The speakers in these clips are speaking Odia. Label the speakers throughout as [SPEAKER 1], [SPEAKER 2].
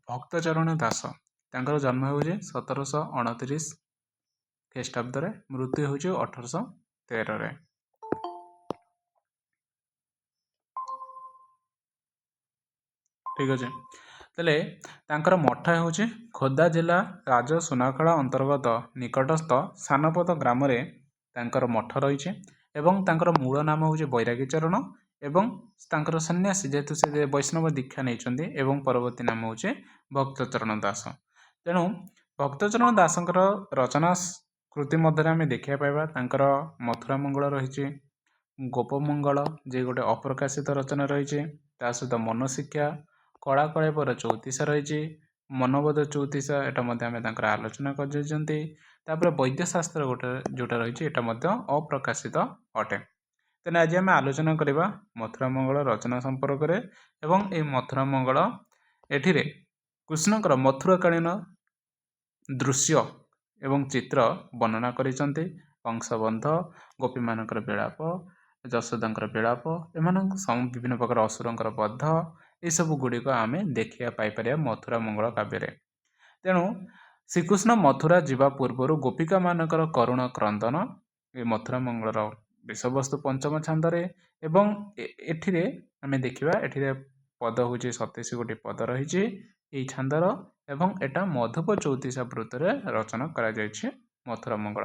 [SPEAKER 1] ଭକ୍ତଚରଣ ଦାସ ତାଙ୍କର ଜନ୍ମ ହେଉଛି 1729 ଖ୍ରୀଷ୍ଟାବ୍ଦରେ, ମୃତ୍ୟୁ ହେଉଛି 1813ରେ। ଠିକ୍ ଅଛି। ତାହେଲେ ତାଙ୍କର ମଠ ହେଉଛି ଖୋର୍ଦ୍ଧା ଜିଲ୍ଲା ରାଜସୁନାଖଳା ଅନ୍ତର୍ଗତ ନିକଟସ୍ଥ ସାନପଦ ଗ୍ରାମରେ ତାଙ୍କର ମଠ ରହିଛି ଏବଂ ତାଙ୍କର ମୂଳ ନାମ ହେଉଛି ବୈରାଗୀ ଚରଣ ଏବଂ ତାଙ୍କର ସନ୍ନ୍ୟାସୀ ଯେହେତୁ ସେ ବୈଷ୍ଣବ ଦୀକ୍ଷା ନେଇଛନ୍ତି ଏବଂ ପରବର୍ତ୍ତୀ ନାମ ହେଉଛି ଭକ୍ତଚରଣ ଦାସ। ତେଣୁ ଭକ୍ତଚରଣ ଦାସଙ୍କର ରଚନା କୃତି ମଧ୍ୟରେ ଆମେ ଦେଖିବା ପାଇବା ତାଙ୍କର ମଥୁରା ମଙ୍ଗଳ ରହିଛି, ଗୋପମଙ୍ଗଳ ଯେ ଗୋଟେ ଅପ୍ରକାଶିତ ରଚନା ରହିଛି, ତା ସହିତ ମନଶିକ୍ଷା, କଳା କଳେବର ଚଉତିଶା ରହିଛି, ମନବୋଧ ଚଉତିଶା, ଏଟା ମଧ୍ୟ ଆମେ ତାଙ୍କର ଆଲୋଚନା କରିଯାଇଛନ୍ତି। ତାପରେ ବୈଦ୍ୟଶାସ୍ତ୍ର ଗୋଟେ ଯୋଉଟା ରହିଛି ଏଟା ମଧ୍ୟ ଅପ୍ରକାଶିତ ଅଟେ। ତେଣୁ ଆଜି ଆମେ ଆଲୋଚନା କରିବା ମଥୁରା ମଙ୍ଗଳ ରଚନା ସମ୍ପର୍କରେ ଏବଂ ଏହି ମଥୁରା ମଙ୍ଗଳ ଏଠିରେ କୃଷ୍ଣଙ୍କର ମଥୁରାକାଳୀନ ଦୃଶ୍ୟ ଏବଂ ଚିତ୍ର ବର୍ଣ୍ଣନା କରିଛନ୍ତି। କଂସବନ୍ଧ, ଗୋପୀମାନଙ୍କର ବିଳାପ, ଯଶୋଦାଙ୍କର ବିଳାପ, ଏମାନଙ୍କୁ ବିଭିନ୍ନ ପ୍ରକାର ଅସୁରଙ୍କର ବଧ, ଏସବୁ ଗୁଡ଼ିକ ଆମେ ଦେଖିବା ପାଇପାରିବା ମଥୁରା ମଙ୍ଗଳ କାବ୍ୟରେ। ତେଣୁ ଶ୍ରୀକୃଷ୍ଣ ମଥୁରା ଯିବା ପୂର୍ବରୁ ଗୋପିକାମାନଙ୍କର କରୁଣ କ୍ରନ୍ଦନ ଏ ମଥୁରା ମଙ୍ଗଳର ବିଷୟବସ୍ତୁ ପଞ୍ଚମ ଛାନ୍ଦରେ ଏବଂ ଏଠିରେ ଆମେ ଦେଖିବା ଏଠିରେ ପଦ ହେଉଛି 27 ଗୋଟି ପଦ ରହିଛି ଏହି ଛାନ୍ଦର ଏବଂ ଏଟା ମଧୁପ ଚଉତିଶା ବୃତ୍ତରେ ରଚନା କରାଯାଇଛି ମଥୁରା ମଙ୍ଗଳ।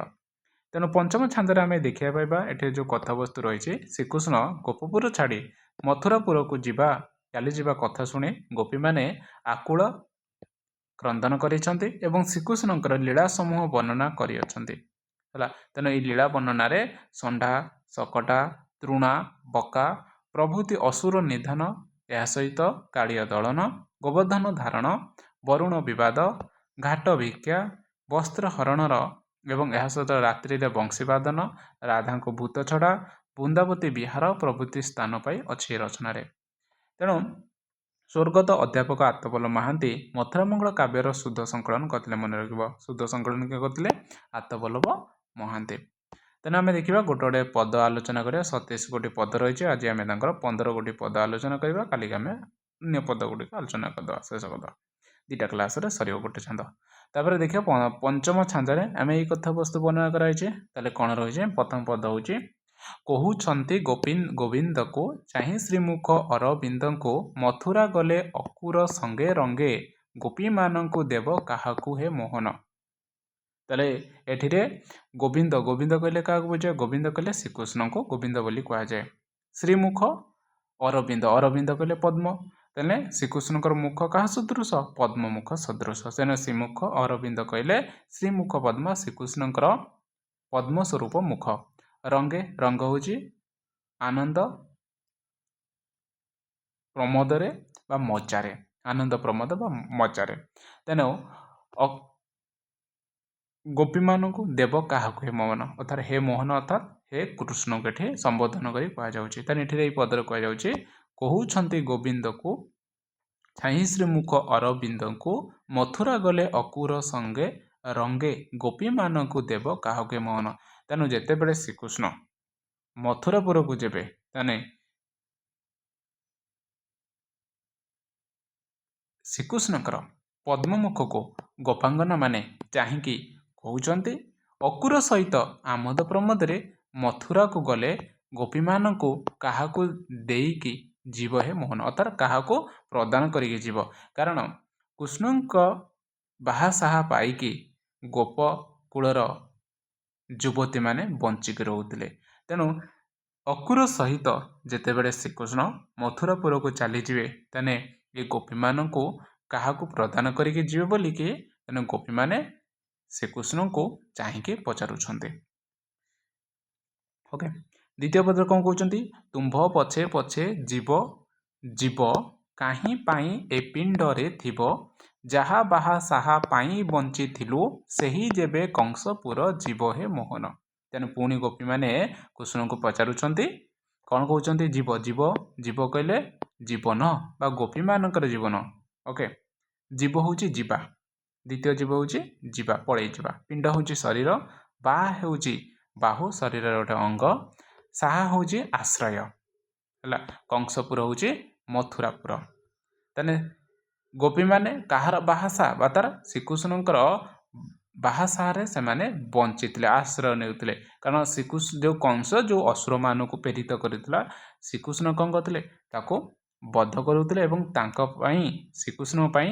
[SPEAKER 1] ତେଣୁ ପଞ୍ଚମ ଛାନ୍ଦରେ ଆମେ ଦେଖିବା ପାଇବା ଏଠି ଯେଉଁ କଥାବସ୍ତୁ ରହିଛି ଶ୍ରୀକୃଷ୍ଣ ଗୋପପୁର ଛାଡ଼ି ମଥୁରାପୁରକୁ ଚାଲିଯିବା କଥା ଶୁଣି ଗୋପୀମାନେ ଆକୁଳ କ୍ରନ୍ଦନ କରିଛନ୍ତି ଏବଂ ଶ୍ରୀକୃଷ୍ଣଙ୍କର ଲୀଳା ସମୂହ ବର୍ଣ୍ଣନା କରିଅଛନ୍ତି ହେଲା। ତେଣୁ ଏହି ଲୀଳା ବର୍ଣ୍ଣନାରେ ଷଣ୍ଢା, ଶକଟା, ତୃଣା, ବକା ପ୍ରଭୃତି ଅସୁର ନିଧନ, ଏହା ସହିତ କାଳିୟ ଦଳନ, ଗୋବର୍ଦ୍ଧନ ଧାରଣ, ବରୁଣ ବିବାଦ, ଘାଟ ଭିକ୍ଷା, ବସ୍ତ୍ର ହରଣର ଏବଂ ଏହା ସହିତ ରାତ୍ରିରେ ବଂଶୀବାଦନ, ରାଧାଙ୍କୁ ଭୂତ ଛଡ଼ା, ବୃନ୍ଦାବତୀ ବିହାର ପ୍ରଭୃତି ସ୍ଥାନ ପାଇ ଅଛି ଏ ରଚନାରେ। ତେଣୁ ସ୍ୱର୍ଗତ ଅଧ୍ୟାପକ ଆତ୍ତବଲ୍ଲଭ ମହାନ୍ତି ମଥୁରାମଙ୍ଗଳ କାବ୍ୟର ଶୁଦ୍ଧ ସଂକଳନ କରିଥିଲେ। ମନେ ରଖିବ, ଶୁଦ୍ଧ ସଂକଳନ କିଏ କରିଥିଲେ? ଆତ୍ତବଲ୍ଲଭ ମହାନ୍ତି। ତେଣୁ ଆମେ ଦେଖିବା ଗୋଟେ ଗୋଟେ ପଦ ଆଲୋଚନା କରିବା। 27 ଗୋଟି ପଦ ରହିଛି, ଆଜି ଆମେ ତାଙ୍କର 15 ଗୋଟି ପଦ ଆଲୋଚନା କରିବା, କାଲିକି ଆମେ ଅନ୍ୟ ପଦ ଗୁଡ଼ିକ ଆଲୋଚନା କରିଦେବା। ଶେଷ କରିଦେବା, ଦୁଇଟା କ୍ଲାସରେ ସରିବ ଗୋଟେ ଛାନ୍ଦ। ତାପରେ ଦେଖିବା ପଞ୍ଚମ ଛାନ୍ଦରେ ଆମେ ଏଇ କଥାବସ୍ତୁ ବର୍ଣ୍ଣନା କରାଯାଇଛି। ତାହେଲେ କ'ଣ ରହିଛି? ପ୍ରଥମ ପଦ ହେଉଛି କହୁଛନ୍ତି ଗୋବିନ୍ଦକୁ ଚାହିଁ ଶ୍ରୀମୁଖ ଅରବିନ୍ଦଙ୍କୁ, ମଥୁରା ଗଲେ ଅକୁର ସଙ୍ଗେ ରଙ୍ଗେ, ଗୋପୀମାନଙ୍କୁ ଦେବ କାହାକୁ ହେ ମୋହନ। ତାହେଲେ ଏଠିରେ ଗୋବିନ୍ଦ କହିଲେ କାହାକୁ ବୁଝାଏ? ଗୋବିନ୍ଦ କହିଲେ ଶ୍ରୀକୃଷ୍ଣଙ୍କୁ ଗୋବିନ୍ଦ ବୋଲି କୁହାଯାଏ। ଶ୍ରୀମୁଖ ଅରବିନ୍ଦ କହିଲେ ପଦ୍ମ, ତାହେଲେ ଶ୍ରୀକୃଷ୍ଣଙ୍କର ମୁଖ କାହା ସଦୃଶ? ପଦ୍ମମୁଖ ସଦୃଶ। ତେଣୁ ଶ୍ରୀମୁଖ ଅରବିନ୍ଦ କହିଲେ ଶ୍ରୀମୁଖ ପଦ୍ମ, ଶ୍ରୀକୃଷ୍ଣଙ୍କର ପଦ୍ମ ସ୍ୱରୂପ ମୁଖ। ରଙ୍ଗ ହେଉଛି ଆନନ୍ଦ ପ୍ରମୋଦରେ ବା ମଜାରେ, ଆନନ୍ଦ ପ୍ରମୋଦ ବା ମଜାରେ। ତେଣୁ ଗୋପୀମାନଙ୍କୁ ଦେବ କାହାକୁ ହେ ମୋହନ, ଅର୍ଥାତ୍ ହେ ମୋହନ ଅର୍ଥାତ୍ ହେ କୃଷ୍ଣଙ୍କୁ ଏଠି ସମ୍ବୋଧନ କରି କୁହାଯାଉଛି। ତେଣୁ ଏଠିରେ ଏହି ପଦରେ କୁହାଯାଉଛି କହୁଛନ୍ତି ଗୋବିନ୍ଦକୁ ଛାହିଁ ଶ୍ରୀମୁଖ ଅରବିନ୍ଦଙ୍କୁ, ମଥୁରା ଗଲେ ଅକୁର ସଙ୍ଗେ ରଙ୍ଗେ, ଗୋପୀମାନଙ୍କୁ ଦେବ କାହାକୁ ହେ ମୋହନ। ତେଣୁ ଯେତେବେଳେ ଶ୍ରୀକୃଷ୍ଣ ମଥୁରାପୁରକୁ ଯିବେ, ତାହେଲେ ଶ୍ରୀକୃଷ୍ଣଙ୍କର ପଦ୍ମମୁଖକୁ ଗୋପାଙ୍ଗନା ମାନେ ଚାହିଁକି କହୁଛନ୍ତି ଅକୁର ସହିତ ଆମୋଦ ପ୍ରମୋଦରେ ମଥୁରାକୁ ଗଲେ ଗୋପୀମାନଙ୍କୁ କାହାକୁ ଦେଇକି ଯିବ ହେ ମୋହନ, ଅର୍ଥାତ୍ କାହାକୁ ପ୍ରଦାନ କରିକି ଯିବ। କାରଣ କୃଷ୍ଣଙ୍କ ବାହାସାହା ପାଇକି ଗୋପକୂଳର ଯୁବତୀମାନେ ବଞ୍ଚିକି ରହୁଥିଲେ। ତେଣୁ ଅକୁର ସହିତ ଯେତେବେଳେ ଶ୍ରୀକୃଷ୍ଣ ମଥୁରାପୁରକୁ ଚାଲିଯିବେ, ତାହେଲେ ଏ ଗୋପୀମାନଙ୍କୁ କାହାକୁ ପ୍ରଦାନ କରିକି ଯିବେ ବୋଲିକି ତେଣୁ ଗୋପୀମାନେ ଶ୍ରୀକୃଷ୍ଣଙ୍କୁ ଚାହିଁକି ପଚାରୁଛନ୍ତି। ଓକେ, ଦ୍ୱିତୀୟ ପଦରେ କ'ଣ କହୁଛନ୍ତି? ତୁମ୍ଭ ପଛେ ପଛେ ଯିବ କାହିଁ ପାଇଁ ଏ ପିଣ୍ଡରେ ଥିବ, ଯାହା ବାହା ସାହା ପାଇଁ ବଞ୍ଚିଥିଲୁ, ସେହି ଯେବେ କଂସପୁର ଯିବ ହେ ମୋହନ। ତେଣୁ ପୁଣି ଗୋପୀମାନେ କୃଷ୍ଣଙ୍କୁ ପଚାରୁଛନ୍ତି, କ'ଣ କହୁଛନ୍ତି? ଯିବ କହିଲେ ଜୀବନ ବା ଗୋପୀମାନଙ୍କର ଜୀବନ। ଓକେ, ଜୀବ ହେଉଛି ଯିବା, ଦ୍ୱିତୀୟ ଜୀବ ହେଉଛି ଯିବା, ପଳେଇ ଯିବା। ପିଣ୍ଡ ହେଉଛି ଶରୀର, ବାହା ହେଉଛି ବାହୁ, ଶରୀରର ଗୋଟେ ଅଙ୍ଗ, ସାହା ହେଉଛି ଆଶ୍ରୟ ହେଲା। କଂସପୁର ହେଉଛି ମଥୁରାପୁର। ତାହେଲେ ଗୋପୀମାନେ କାହାର ବାହାସା ବା ତାର ଶ୍ରୀକୃଷ୍ଣଙ୍କର ବାହାସାରେ ସେମାନେ ବଞ୍ଚିଥିଲେ, ଆଶ୍ରୟ ନେଉଥିଲେ। କାରଣ ଶ୍ରୀକୃଷ୍ଣ ଯେଉଁ କଂସ ଯେଉଁ ଅସୁରମାନଙ୍କୁ ପ୍ରେରିତ କରିଥିଲା, ଶ୍ରୀକୃଷ୍ଣ କ'ଣ କରୁଥିଲେ, ତାକୁ ବଧ କରୁଥିଲେ ଏବଂ ତାଙ୍କ ପାଇଁ ଶ୍ରୀକୃଷ୍ଣଙ୍କ ପାଇଁ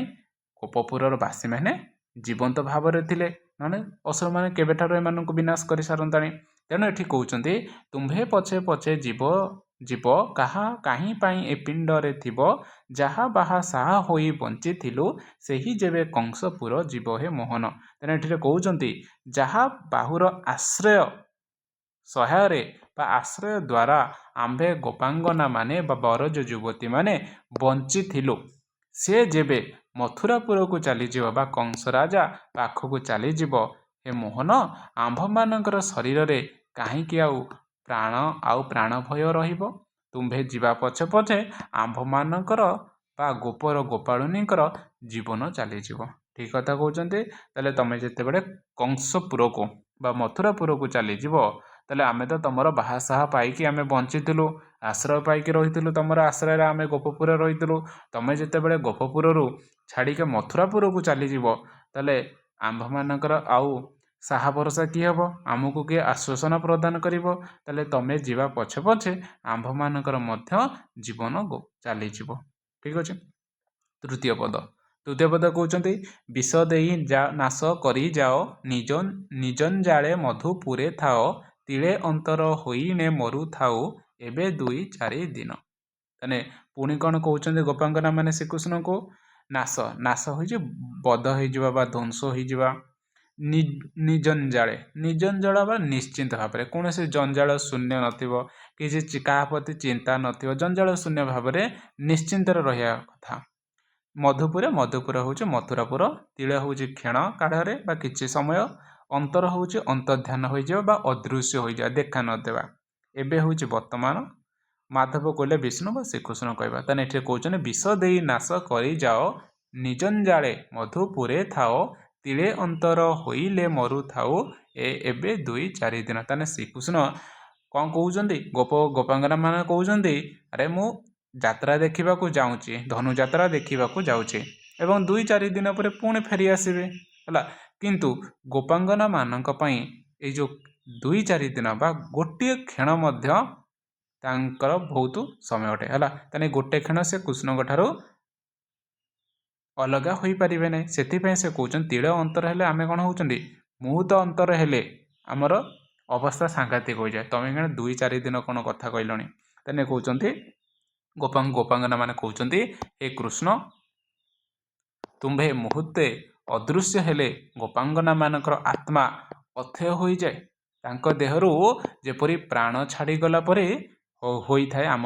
[SPEAKER 1] ଗୋପପୁରର ବାସୀମାନେ ଜୀବନ୍ତ ଭାବରେ ଥିଲେ, ନହେଲେ ଅସୁରମାନେ କେବେଠାରୁ ଏମାନଙ୍କୁ ବିନାଶ କରିସାରନ୍ତାଣି। ତେଣୁ ଏଠି କହୁଛନ୍ତି ତୁମ୍ଭେ ପଛେ ପଛେ ଯିବ କାହିଁ ପାଇଁ ଏ ପିଣ୍ଡରେ ଥିବ, ଯାହା ବାହା ସାହା ହୋଇ ବଞ୍ଚିଥିଲୁ ସେହି ଯେବେ କଂସପୁର ଯିବ ହେ ମୋହନ। ତେଣୁ ଏଠିରେ କହୁଛନ୍ତି ଯାହା ବାହୁର ଆଶ୍ରୟ ସହାୟରେ ବା ଆଶ୍ରୟ ଦ୍ୱାରା ଆମ୍ଭେ ଗୋପାଙ୍ଗନା ମାନେ ବା ବରଜ ଯୁବତୀମାନେ ବଞ୍ଚିଥିଲୁ, ସେ ଯେବେ ମଥୁରାପୁରକୁ ଚାଲିଯିବ ବା କଂସ ରାଜା ପାଖକୁ ଚାଲିଯିବ, ହେ ମୋହନ ଆମ୍ଭମାନଙ୍କର ଶରୀରରେ କାହିଁକି ଆଉ ପ୍ରାଣ ଭୟ ରହିବ? ତୁମ୍ଭେ ଯିବା ପଛେ ପଛେ ଆମ୍ଭମାନଙ୍କର ବା ଗୋପାଳୁଣୀଙ୍କର ଜୀବନ ଚାଲିଯିବ। ଠିକ କଥା କହୁଛନ୍ତି। ତାହେଲେ ତମେ ଯେତେବେଳେ କଂସପୁରକୁ ବା ମଥୁରାପୁରକୁ ଚାଲିଯିବ, ତାହେଲେ ଆମେ ତ ତମର ବାହାସାହା ପାଇକି ଆମେ ବଞ୍ଚିଥିଲୁ, ଆଶ୍ରୟ ପାଇକି ରହିଥିଲୁ, ତମର ଆଶ୍ରୟରେ ଆମେ ଗୋପପୁରରେ ରହିଥିଲୁ। ତମେ ଯେତେବେଳେ ଗୋପପୁରରୁ ଛାଡ଼ିକି ମଥୁରାପୁରକୁ ଚାଲିଯିବ, ତାହେଲେ ଆମ୍ଭମାନଙ୍କର ଆଉ ସାହା ଭରସା କିଏ ହେବ? ଆମକୁ କିଏ ଆଶ୍ୱାସନା ପ୍ରଦାନ କରିବ? ତାହେଲେ ତମେ ଯିବା ପଛେ ପଛେ ଆମ୍ଭମାନଙ୍କର ମଧ୍ୟ ଜୀବନ ଚାଲିଯିବ। ଠିକ ଅଛି। ତୃତୀୟ ପଦ କହୁଛନ୍ତି ବିଷ ଦେଇ ନାଶ କରି ଯାଅ ନିଜଞ୍ଜାଳେ ମଧୁପୁରେ ଥାଅ, ତିଳେ ଅନ୍ତର ହୋଇନେ ମରୁଥାଉ ଏବେ 2-4 ଦିନ। ତାହେଲେ ପୁଣି କ'ଣ କହୁଛନ୍ତି ଗୋପାଙ୍ଗନା ମାନେ ଶ୍ରୀକୃଷ୍ଣଙ୍କୁ? ନାଶ ହୋଇଛି ବଧ ହେଇଯିବା ବା ଧ୍ୱଂସ ହେଇଯିବା। ନିଜଞ୍ଜାଳ ବା ନିଶ୍ଚିନ୍ତ ଭାବରେ କୌଣସି ଜଞ୍ଜାଳ ଶୂନ୍ୟ ନଥିବ, କିଛି କାହା ପ୍ରତି ଚିନ୍ତା ନଥିବ, ଜଞ୍ଜାଳ ଶୂନ୍ୟ ଭାବରେ ନିଶ୍ଚିନ୍ତରେ ରହିବା କଥା। ମଧୁପୁର ହେଉଛି ମଥୁରାପୁର, ତିଳେ ହେଉଛି କ୍ଷଣ କାଳରେ ବା କିଛି ସମୟ, ଅନ୍ତର ହେଉଛି ଅନ୍ତର୍ଧ୍ୟାନ ହୋଇଯିବା ବା ଅଦୃଶ୍ୟ ହୋଇଯିବା, ଦେଖା ନଦେବା। ଏବେ ହେଉଛି ବର୍ତ୍ତମାନ। ମାଧବ କହିଲେ ବିଷ୍ଣୁ ବା ଶ୍ରୀକୃଷ୍ଣ କହିବା। ତାହେଲେ ଏଠି କହୁଛନ୍ତି ବିଷ ଦେଇ ନାଶ କରି ଯାଅ ନିଜଞ୍ଜାଳେ ମଧୁପୁରେ ଥାଅ, ତିଳେ ଅନ୍ତର ହୋଇଲେ ମରୁଥାଉ ଏବେ 2-4 ଦିନ। ତାହେଲେ ଶ୍ରୀକୃଷ୍ଣ କ'ଣ କହୁଛନ୍ତି? ଗୋପାଙ୍ଗନା ମାନେ କହୁଛନ୍ତି ଆରେ ମୁଁ ଯାତ୍ରା ଦେଖିବାକୁ ଯାଉଛି, ଧନୁଯାତ୍ରା ଦେଖିବାକୁ ଯାଉଛି ଏବଂ 2-4 ଦିନ ପରେ ପୁଣି ଫେରି ଆସିବେ ହେଲା। କିନ୍ତୁ ଗୋପାଙ୍ଗନା ମାନଙ୍କ ପାଇଁ ଏଇ ଯେଉଁ 2-4 ଦିନ ବା ଗୋଟିଏ କ୍ଷଣ ମଧ୍ୟ ତାଙ୍କର ବହୁତ ସମୟ ଅଟେ ହେଲା। ତାହେଲେ ଗୋଟେ କ୍ଷଣ ସେ କୃଷ୍ଣଙ୍କ ଠାରୁ ଅଲଗା ହୋଇପାରିବେ ନାହିଁ। ସେଥିପାଇଁ ସେ କହୁଛନ୍ତି ତିଳେ ଅନ୍ତର ହେଲେ ଆମେ କ'ଣ ହେଉଛନ୍ତି, ମୁହୂର୍ତ୍ତ ଅନ୍ତର ହେଲେ ଆମର ଅବସ୍ଥା ସାଂଘାତିକ ହୋଇଯାଏ। ତମେ କ'ଣ 2-4 ଦିନ କ'ଣ କଥା କହିଲଣି? ତାହେଲେ କହୁଛନ୍ତି ଗୋପାଙ୍ଗନା ମାନେ କହୁଛନ୍ତି ହେ କୃଷ୍ଣ, ତୁମ୍ଭେ ମୁହୂର୍ତ୍ତେ ଅଦୃଶ୍ୟ ହେଲେ ଗୋପାଙ୍ଗନା ମାନଙ୍କର ଆତ୍ମା ଅଥୟ ହୋଇଯାଏ, ତାଙ୍କ ଦେହରୁ ଯେପରି ପ୍ରାଣ ଛାଡ଼ିଗଲା ପରେ ହୋଇଥାଏ ଆମ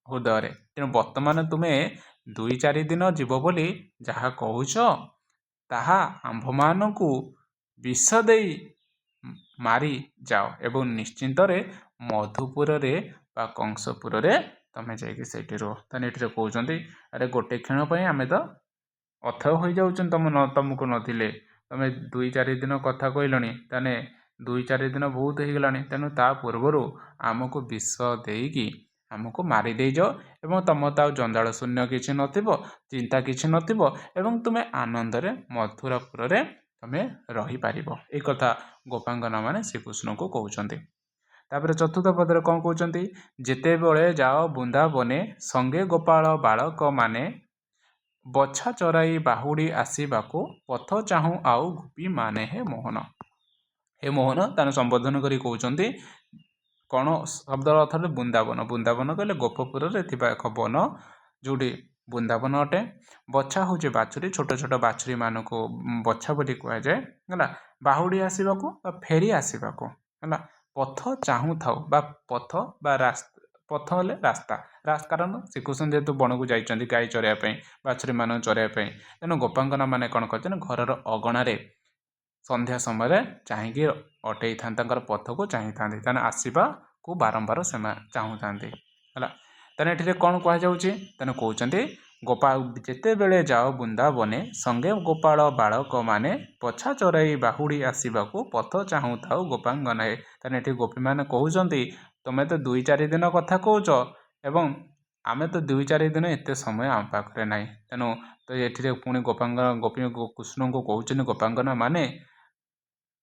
[SPEAKER 1] ହୃଦୟରେ। ତେଣୁ ବର୍ତ୍ତମାନ ତୁମେ 2-4 ଦିନ ଯିବ ବୋଲି ଯାହା କହୁଛ, ତାହା ଆମ୍ଭମାନଙ୍କୁ ବିଷ ଦେଇ ମାରି ଯାଅ ଏବଂ ନିଶ୍ଚିନ୍ତରେ ମଧୁପୁରରେ ବା କଂସପୁରରେ ତମେ ଯାଇକି ସେଇଠି ରୁହ। ତାହେଲେ ଏଠିରେ କହୁଛନ୍ତି ଆରେ ଗୋଟେ କ୍ଷଣ ପାଇଁ ଆମେ ତ ଅଥୟ ହୋଇଯାଉଛନ୍ତି ତମକୁ ନଥିଲେ। ତମେ 2-4 ଦିନ କଥା କହିଲଣି, ତାହେଲେ 2-4 ଦିନ ବହୁତ ହେଇଗଲାଣି। ତେଣୁ ତା ପୂର୍ବରୁ ଆମକୁ ବିଷ ଦେଇକି ଆମକୁ ମାରି ଦେଇଯାଅ ଏବଂ ତମ ତ ଆଉ ଜଞ୍ଜାଳ ଶୂନ୍ୟ କିଛି ନଥିବ, ଚିନ୍ତା କିଛି ନଥିବ ଏବଂ ତୁମେ ଆନନ୍ଦରେ ମଥୁରାପୁରରେ ତମେ ରହିପାରିବ। ଏ କଥା ଗୋପାଙ୍ଗନା ମାନେ ଶ୍ରୀକୃଷ୍ଣଙ୍କୁ କହୁଛନ୍ତି। ତାପରେ ଚତୁର୍ଥ ପଦରେ କ'ଣ କହୁଛନ୍ତି? ଯେତେବେଳେ ଯାଅ ବୃନ୍ଦାବନେ ସଙ୍ଗେ ଗୋପାଳ ବାଳକ ମାନେ, ବଛା ଚରାଇ ବାହୁଡ଼ି ଆସିବାକୁ ପଥ ଚାହୁଁ ଆଉ ଗୋପୀମାନେ ହେ ମୋହନ। ହେ ମୋହନ ତାଙ୍କୁ ସମ୍ବୋଧନ କରି କହୁଛନ୍ତି କ'ଣ? ଶବ୍ଦର ଅର୍ଥ ବୃନ୍ଦାବନ କହିଲେ ଗୋପପୁରରେ ଥିବା ଏକ ବନ, ଯେଉଁଠି ବୃନ୍ଦାବନ ଅଟେ। ବଛା ହେଉଛି ବାଛୁରୀ, ଛୋଟ ଛୋଟ ବାଛୁରୀ ମାନଙ୍କୁ ବଛା ବୋଲି କୁହାଯାଏ ହେଲା। ବାହୁଡ଼ି ଆସିବାକୁ ବା ଫେରି ଆସିବାକୁ ହେଲା। ପଥ ଚାହୁଁଥାଉ ବା ପଥ ହେଲେ ରାସ୍ତା, କାରଣ ଶ୍ରୀକୃଷ୍ଣ ଯେହେତୁ ବଣକୁ ଯାଇଛନ୍ତି ଗାଈ ଚରାଇବା ପାଇଁ, ବାଛୁରୀ ମାନଙ୍କୁ ଚରାଇବା ପାଇଁ, ତେଣୁ ଗୋପାଙ୍ଗନା ମାନେ କ'ଣ କରିଛନ୍ତି, ଘରର ଅଗଣାରେ ସନ୍ଧ୍ୟା ସମୟରେ ଚାହିଁକି ଅଟେଇଥାନ୍ତି, ତାଙ୍କର ପଥକୁ ଚାହିଁଥାନ୍ତି, ତାହେଲେ ଆସିବାକୁ ବାରମ୍ବାର ସେମାନେ ଚାହୁଁଥାନ୍ତି ହେଲା। ତାହେଲେ ଏଠିରେ କ'ଣ କୁହାଯାଉଛି? ତେଣୁ କହୁଛନ୍ତି ଯେତେବେଳେ ଯାଅ ବୃନ୍ଦାବନେ ସଙ୍ଗେ ଗୋପାଳ ବାଳକ ମାନେ, ବଛା ଚରାଇ ବାହୁଡ଼ି ଆସିବାକୁ ପଥ ଚାହୁଁଥାଉ ଗୋପାଙ୍ଗନା ହେ। ତାହେଲେ ଏଠି ଗୋପୀମାନେ କହୁଛନ୍ତି ତମେ ତ 2-4 ଦିନ କଥା କହୁଛ ଏବଂ आमे तो 2-4 दिन एते समय आम पाखरे नाही। तेणु तो एठिरे पुणी गोपी कृष्ण को कहउछन गोपांगना माने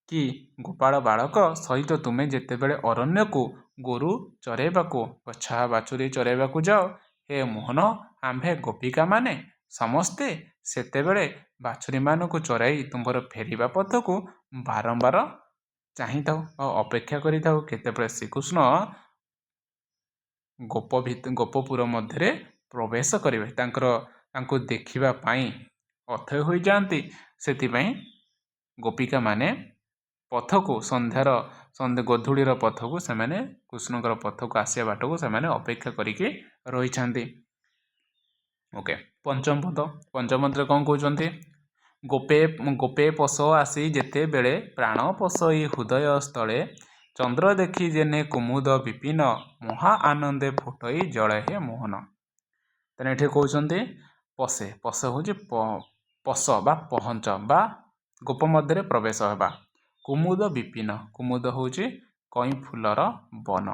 [SPEAKER 1] कि गोपाल बालक सहित तुमे जेतेबेले अरण्य को गोरु चरेबाकू बछा बाछुरी चरेबाकू जाओ, हे मोहन आम्भे गोपिका माने समस्ते सेतेबेले बाछुरी मानकू चराई तुम्भर फेरिबा पथकू बारंबार चाहिथाऊ और अपेक्षा करिथाऊ केतेबेले श्रीकृष्ण गोपपुर मध्य प्रवेश करेंगे तांको देखिबा पाई अथय हो जाती। सेतिपाई गोपिका माने पथकू सन्ध्या गोधूलीर पथकू से माने कृष्णकर पथकू आसिया बाटकू से माने अपेक्षा करिके रही। ओके पंचम पद कौन कहते गोपे गोपे पश आसी जेते बेले प्राण पशई हृदय स्थले चंद्र देखी जेने कुमुद विपिन महा आनंदे फुटई जड़े हे मोहन। तेने ये कहते पशे पश हूँ पश बा पहंच बा गोप मध्य प्रवेश होगा। कुमुद विपिन कुमुद हूँ कई फूलर वन,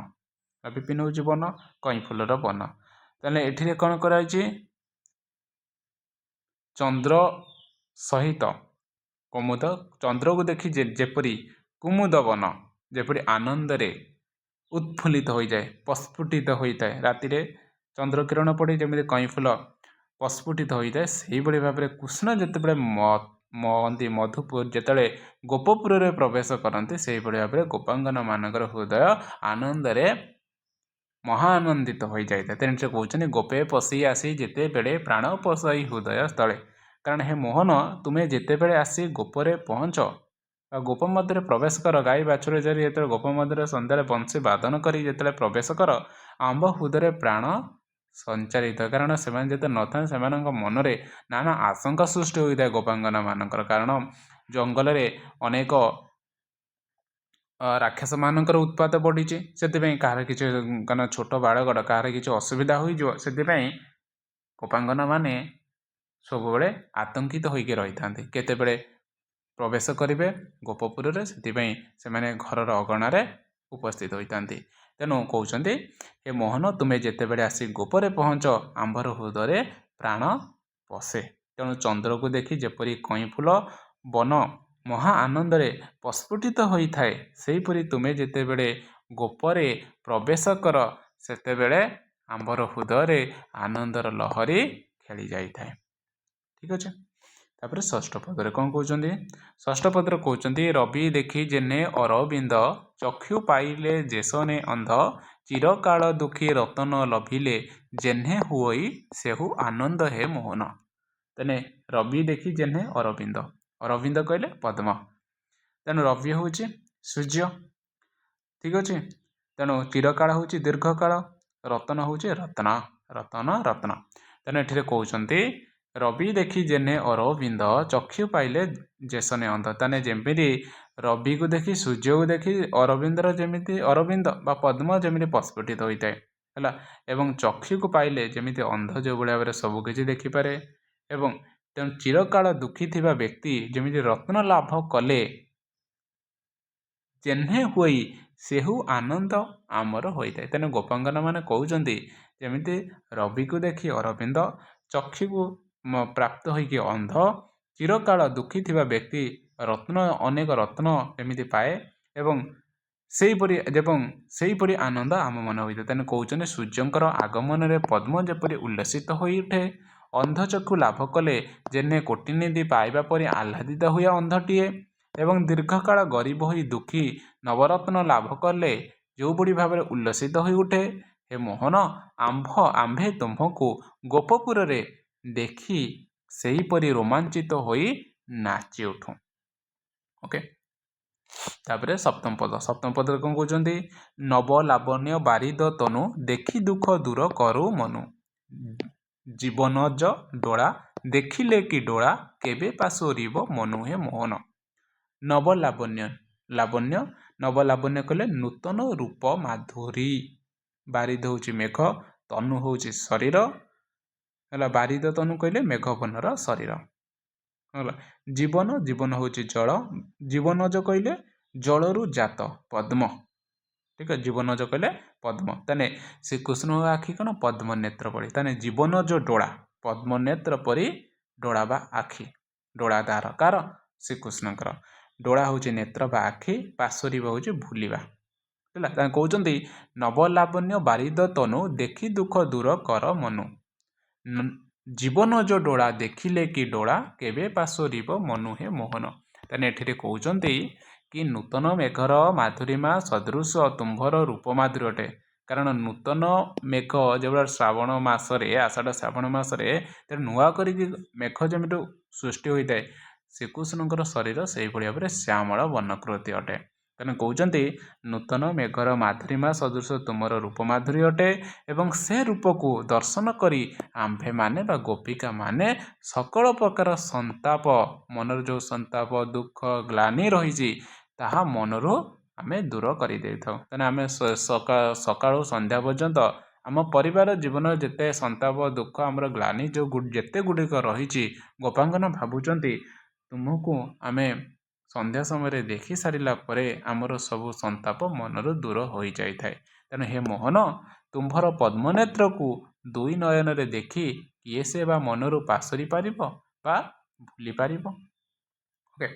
[SPEAKER 1] विपिन हूँ वन कई फूलर वन। तेने ये कौन कराई चंद्र सहित कुमुद चंद्र को देखी जेपरी कुमुद वन जेपरी आनंदरे उत्फुल्लित हो जाए प्रस्फुटित होता है राति चंद्र किरण पड़े जमी कई फूल प्रस्फुटित होता है से भाव में कृष्ण जितेबाला महंती मधुपुर जिते गोपपुर में प्रवेश करते से भाव में गोपांगना मानकर हृदय आनंदरे महाआनंदित हो जाए। तेणु से कहते गोपे पशि आसी जेते बेले प्राण पशई हृदय स्थले, कारण हे मोहन तुम्हें जेते बेले आसी गोपरे पहुँच गोप मध्य प्रवेश कर गाई बाछुरी जरी जो गोप मध्य सन्ध्या बंशी बादन कर जो प्रवेश कर आंब हृदय प्राण संचारित, कारण से नथा से मन में नाना आशंका सृष्टि होता है गोपांगना मानकर, कारण जंगल में अनेक राक्षस मानकर उत्पात बढ़ी से कहार कि छोट बाड़गड़ कहार कि असुविधा हो गोपांगना माने सब बड़े आतंकित होकर रही था केतेबेले प्रवेश करेंगे गोपपुर से घर अगणार उपस्थित होता। तेणु कहते हे मोहन तुम्हें जितेबले आसी गोपरे पहुँच आंबर हृदय प्राण पशे। तेणु चंद्र को देखी जेपरी कई फूल वन महा आनंदरे प्रस्फुटित होता है सेहीपरि तुम्हें जितेबले गोपरे प्रवेश कर सेतेबेले आंबर हृदय आनंदर लहरी खेली जाए। ठीक अच्छे तापर षष्ठ पदरे कौन कहते षष्ठ पदर कहते रवि देखी जेने अरविंद चक्षु पाइले जेसने अंध चिरकाल दुखी रतन लभिले जेन्हे हुई सेहु आनंद हे मोहन। तेने रवि देखी जेन्हे अरविंद अरविंद कहले पद्म, तेणु रवि हूँ सूर्य। ठीक अच्छे तेणु चिरकाल हूँ दीर्घकाल, रतन हूँ रत्न रतन रत्न। तेणु ये कहते रवि देखी जेने अरविंद चक्षु पाइले जेसने अंध, ताने जमी रवि को देखी सूर्य को देखी अरविंदर जमी अरविंद बा पद्म जमी प्रस्फुटित होता है एवं चक्षु को पाइले जमी अंध जो भाव में सबकि देखिपारे एवं तेणु चिरकाल दुखी थिबा व्यक्ति जमी रत्न लाभ कले जेन्हे हुई सेहु आनंद आमर होता है। तेणु गोपांगना माने कहते जमी रवि को देखी अरविंद चक्षु को प्राप्त होइकी अंध चिरकाल दुखी थिबा व्यक्ति रत्न अनेक रत्न एमती पाए एवं सेहीपरि आनंद आम मन होता है। तेणु कहते सूर्यंकर आगमन में पद्म जेपरि उल्लसित हो उठे अंधचक्षु लाभ कले जेने कोटिनिधि पाइबा परि आह्लादित हुए अंधटीए एवं दीर्घकाल गरीब हो दुखी नवरत्न लाभ कले जो बुढ़ी भाव में उल्लसित हो उठे हे मोहन आंभे तुम्हको गोपपुर रे देखी सेहीपरि रोमांचित होई नाची उठू। ओके तापर सप्तम पद कौन कहते नव लावण्य बारिद तनु देखी दुख दूर करू मनु जीवनज डोला देखिले कि डोला केबे पासोरिब मनु हे मोहन। नव लावण्य लावण्य नव लावण्य कहले नूतन रूप माधुरी, बारिद हूँ मेघ तनु हूँ शरीर है, बारिद तनु कहले मेघपन्नर शरीर है। जीवन जीवन हूँ जल, जीवनज कहले जलरू जात पद्म। ठीक है जीवनज कहले ପଦ୍ମ। ତାନେ ଶ୍ରୀକୃଷ୍ଣଙ୍କ ଆଖି କ'ଣ ପଦ୍ମ ନେତ୍ର ପରି। ତାନେ ଜୀବନ ଯେଉଁ ଡୋଳା ପଦ୍ମ ନେତ୍ର ପରି ଡୋଳା ବା ଆଖି। ଡୋଳା ତାର କାର ଶ୍ରୀକୃଷ୍ଣଙ୍କର। ଡୋଳା ହେଉଛି ନେତ୍ର ବା ଆଖି, ପାଶୋରିବ ହେଉଛି ଭୁଲିବା। ହେଲା, ତାଙ୍କୁ କହୁଛନ୍ତି ନବଲାବଣ୍ୟ ବାରିଦ ତନୁ ଦେଖି ଦୁଃଖ ଦୂର କର ମନୁ। ଜୀବନ ଯେଉଁ ଡୋଳା ଦେଖିଲେ କି ଡୋଳା କେବେ ପାଶୋରିବ ମନୁ ହେ ମୋହନ। ତାହେଲେ ଏଠିରେ କହୁଛନ୍ତି କି ନୂତନ ମେଘର ମାଧୁରୀମା ସଦୃଶ ତୁମ୍ଭର ରୂପ ମାଧୁରୀ ଅଟେ। କାରଣ ନୂତନ ମେଘ ଯେଭଳି ଶ୍ରାବଣ ମାସରେ ଆଷାଢ଼ ଶ୍ରାବଣ ମାସରେ ନୂଆ କରିକି ମେଘ ଯେମିତି ସୃଷ୍ଟି ହୋଇଥାଏ, ଶ୍ରୀକୃଷ୍ଣଙ୍କର ଶରୀର ସେହିଭଳି ଭାବରେ ଶ୍ୟାମଳ ବର୍ଣ୍ଣକୃତି ଅଟେ। ତେଣୁ କହୁଛନ୍ତି ନୂତନ ମେଘର ମାଧୁରୀମା ସଦୃଶ ତୁମର ରୂପ ମାଧୁରୀ ଅଟେ ଏବଂ ସେ ରୂପକୁ ଦର୍ଶନ କରି ଆମ୍ଭେମାନେ ବା ଗୋପିକାମାନେ ସକଳ ପ୍ରକାର ସନ୍ତାପ, ମନର ଯେଉଁ ସନ୍ତାପ ଦୁଃଖ ଗ୍ଲାନି ରହିଛି ତାହା ମନରୁ ଆମେ ଦୂର କରିଦେଇଥାଉ। ତେଣୁ ଆମେ ସକାଳୁ ସନ୍ଧ୍ୟା ପର୍ଯ୍ୟନ୍ତ ଆମ ପରିବାର ଜୀବନରେ ଯେତେ ସନ୍ତାପ ଦୁଃଖ ଆମର ଗ୍ଲାନି ଯେଉଁ ଯେତେ ଗୁଡ଼ିକ ରହିଛି, ଗୋପାଙ୍ଗନ ଭାବୁଛନ୍ତି ତୁମକୁ ଆମେ ସନ୍ଧ୍ୟା ସମୟରେ ଦେଖି ସାରିଲା ପରେ ଆମର ସବୁ ସନ୍ତାପ ମନରୁ ଦୂର ହୋଇଯାଇଥାଏ। ତେଣୁ ହେ ମୋହନ, ତୁମ୍ଭର ପଦ୍ମନେତ୍ରକୁ ଦୁଇ ନୟନରେ ଦେଖି କିଏ ସେ ବା ମନରୁ ପାଶୋରି ପାରିବ ବା ଭୁଲି ପାରିବ। ଓକେ,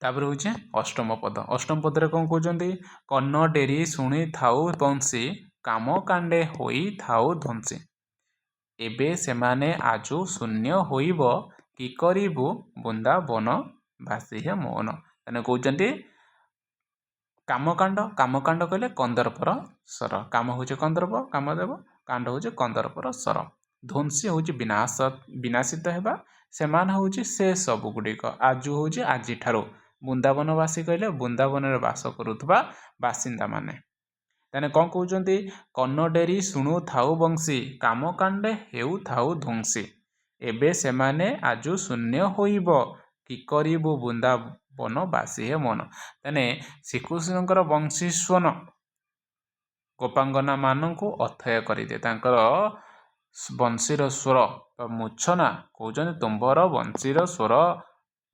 [SPEAKER 1] ତାପରେ ହେଉଛି ଅଷ୍ଟମ ପଦ। ଅଷ୍ଟମ ପଦରେ କ'ଣ କହୁଛନ୍ତି? କର୍ଣ୍ଣ ଡେରି ଶୁଣି ଥାଉ ବଂଶୀ, କାମ କାଣ୍ଡେ ହୋଇ ଥାଉ ଧ୍ୱଂସୀ। ଏବେ ସେମାନେ ଆଜୁ ଶୂନ୍ୟ ହୋଇବ, କି କରିବୁ ବୃନ୍ଦାବନ ବାସୀ ହେ ମୋହନ। ତେଣୁ କହୁଛନ୍ତି କାମକାଣ୍ଡ। କାମକାଣ୍ଡ କହିଲେ କନ୍ଦର୍ପର ସ୍ୱର। କାମ ହେଉଛି କନ୍ଦର୍ପ, କାମଦେବ। କାଣ୍ଡ ହେଉଛି କନ୍ଦର୍ପର ସ୍ୱର। ଧ୍ୱଂସୀ ହେଉଛି ବିନାଶିତ ହେବା। ସେମାନେ ହେଉଛି ସେ ସବୁ ଗୁଡ଼ିକ। ଆଜୁ ହେଉଛି ଆଜିଠାରୁ। ବୃନ୍ଦାବନବାସୀ କହିଲେ ବୃନ୍ଦାବନରେ ବାସ କରୁଥିବା ବାସିନ୍ଦାମାନେ। ତାହେଲେ କ'ଣ କହୁଛନ୍ତି? କର୍ଣ୍ଣ ଡେରି ଶୁଣୁ ଥାଉ ବଂଶୀ, କାମ କାଣ୍ଡେ ହେଉ ଥାଉ ଧ୍ୱଂସୀ। ଏବେ ସେମାନେ ଆଜୁ ଶୂନ୍ୟ ହୋଇବ, କି କରିବୁ ବୃନ୍ଦାବନ ବାସୀ ହେ ମନ। ତାହେଲେ ଶ୍ରୀକୃଷ୍ଣଙ୍କର ବଂଶୀ ସ୍ୱନ ଗୋପାଙ୍ଗନା ମାନଙ୍କୁ ଅଥୟ କରିଦିଏ। ତାଙ୍କର ବଂଶୀର ସ୍ୱର ବା ମୂର୍ଚ୍ଛନା କହୁଛନ୍ତି ତୁମ୍ଭର ବଂଶୀର ସ୍ୱର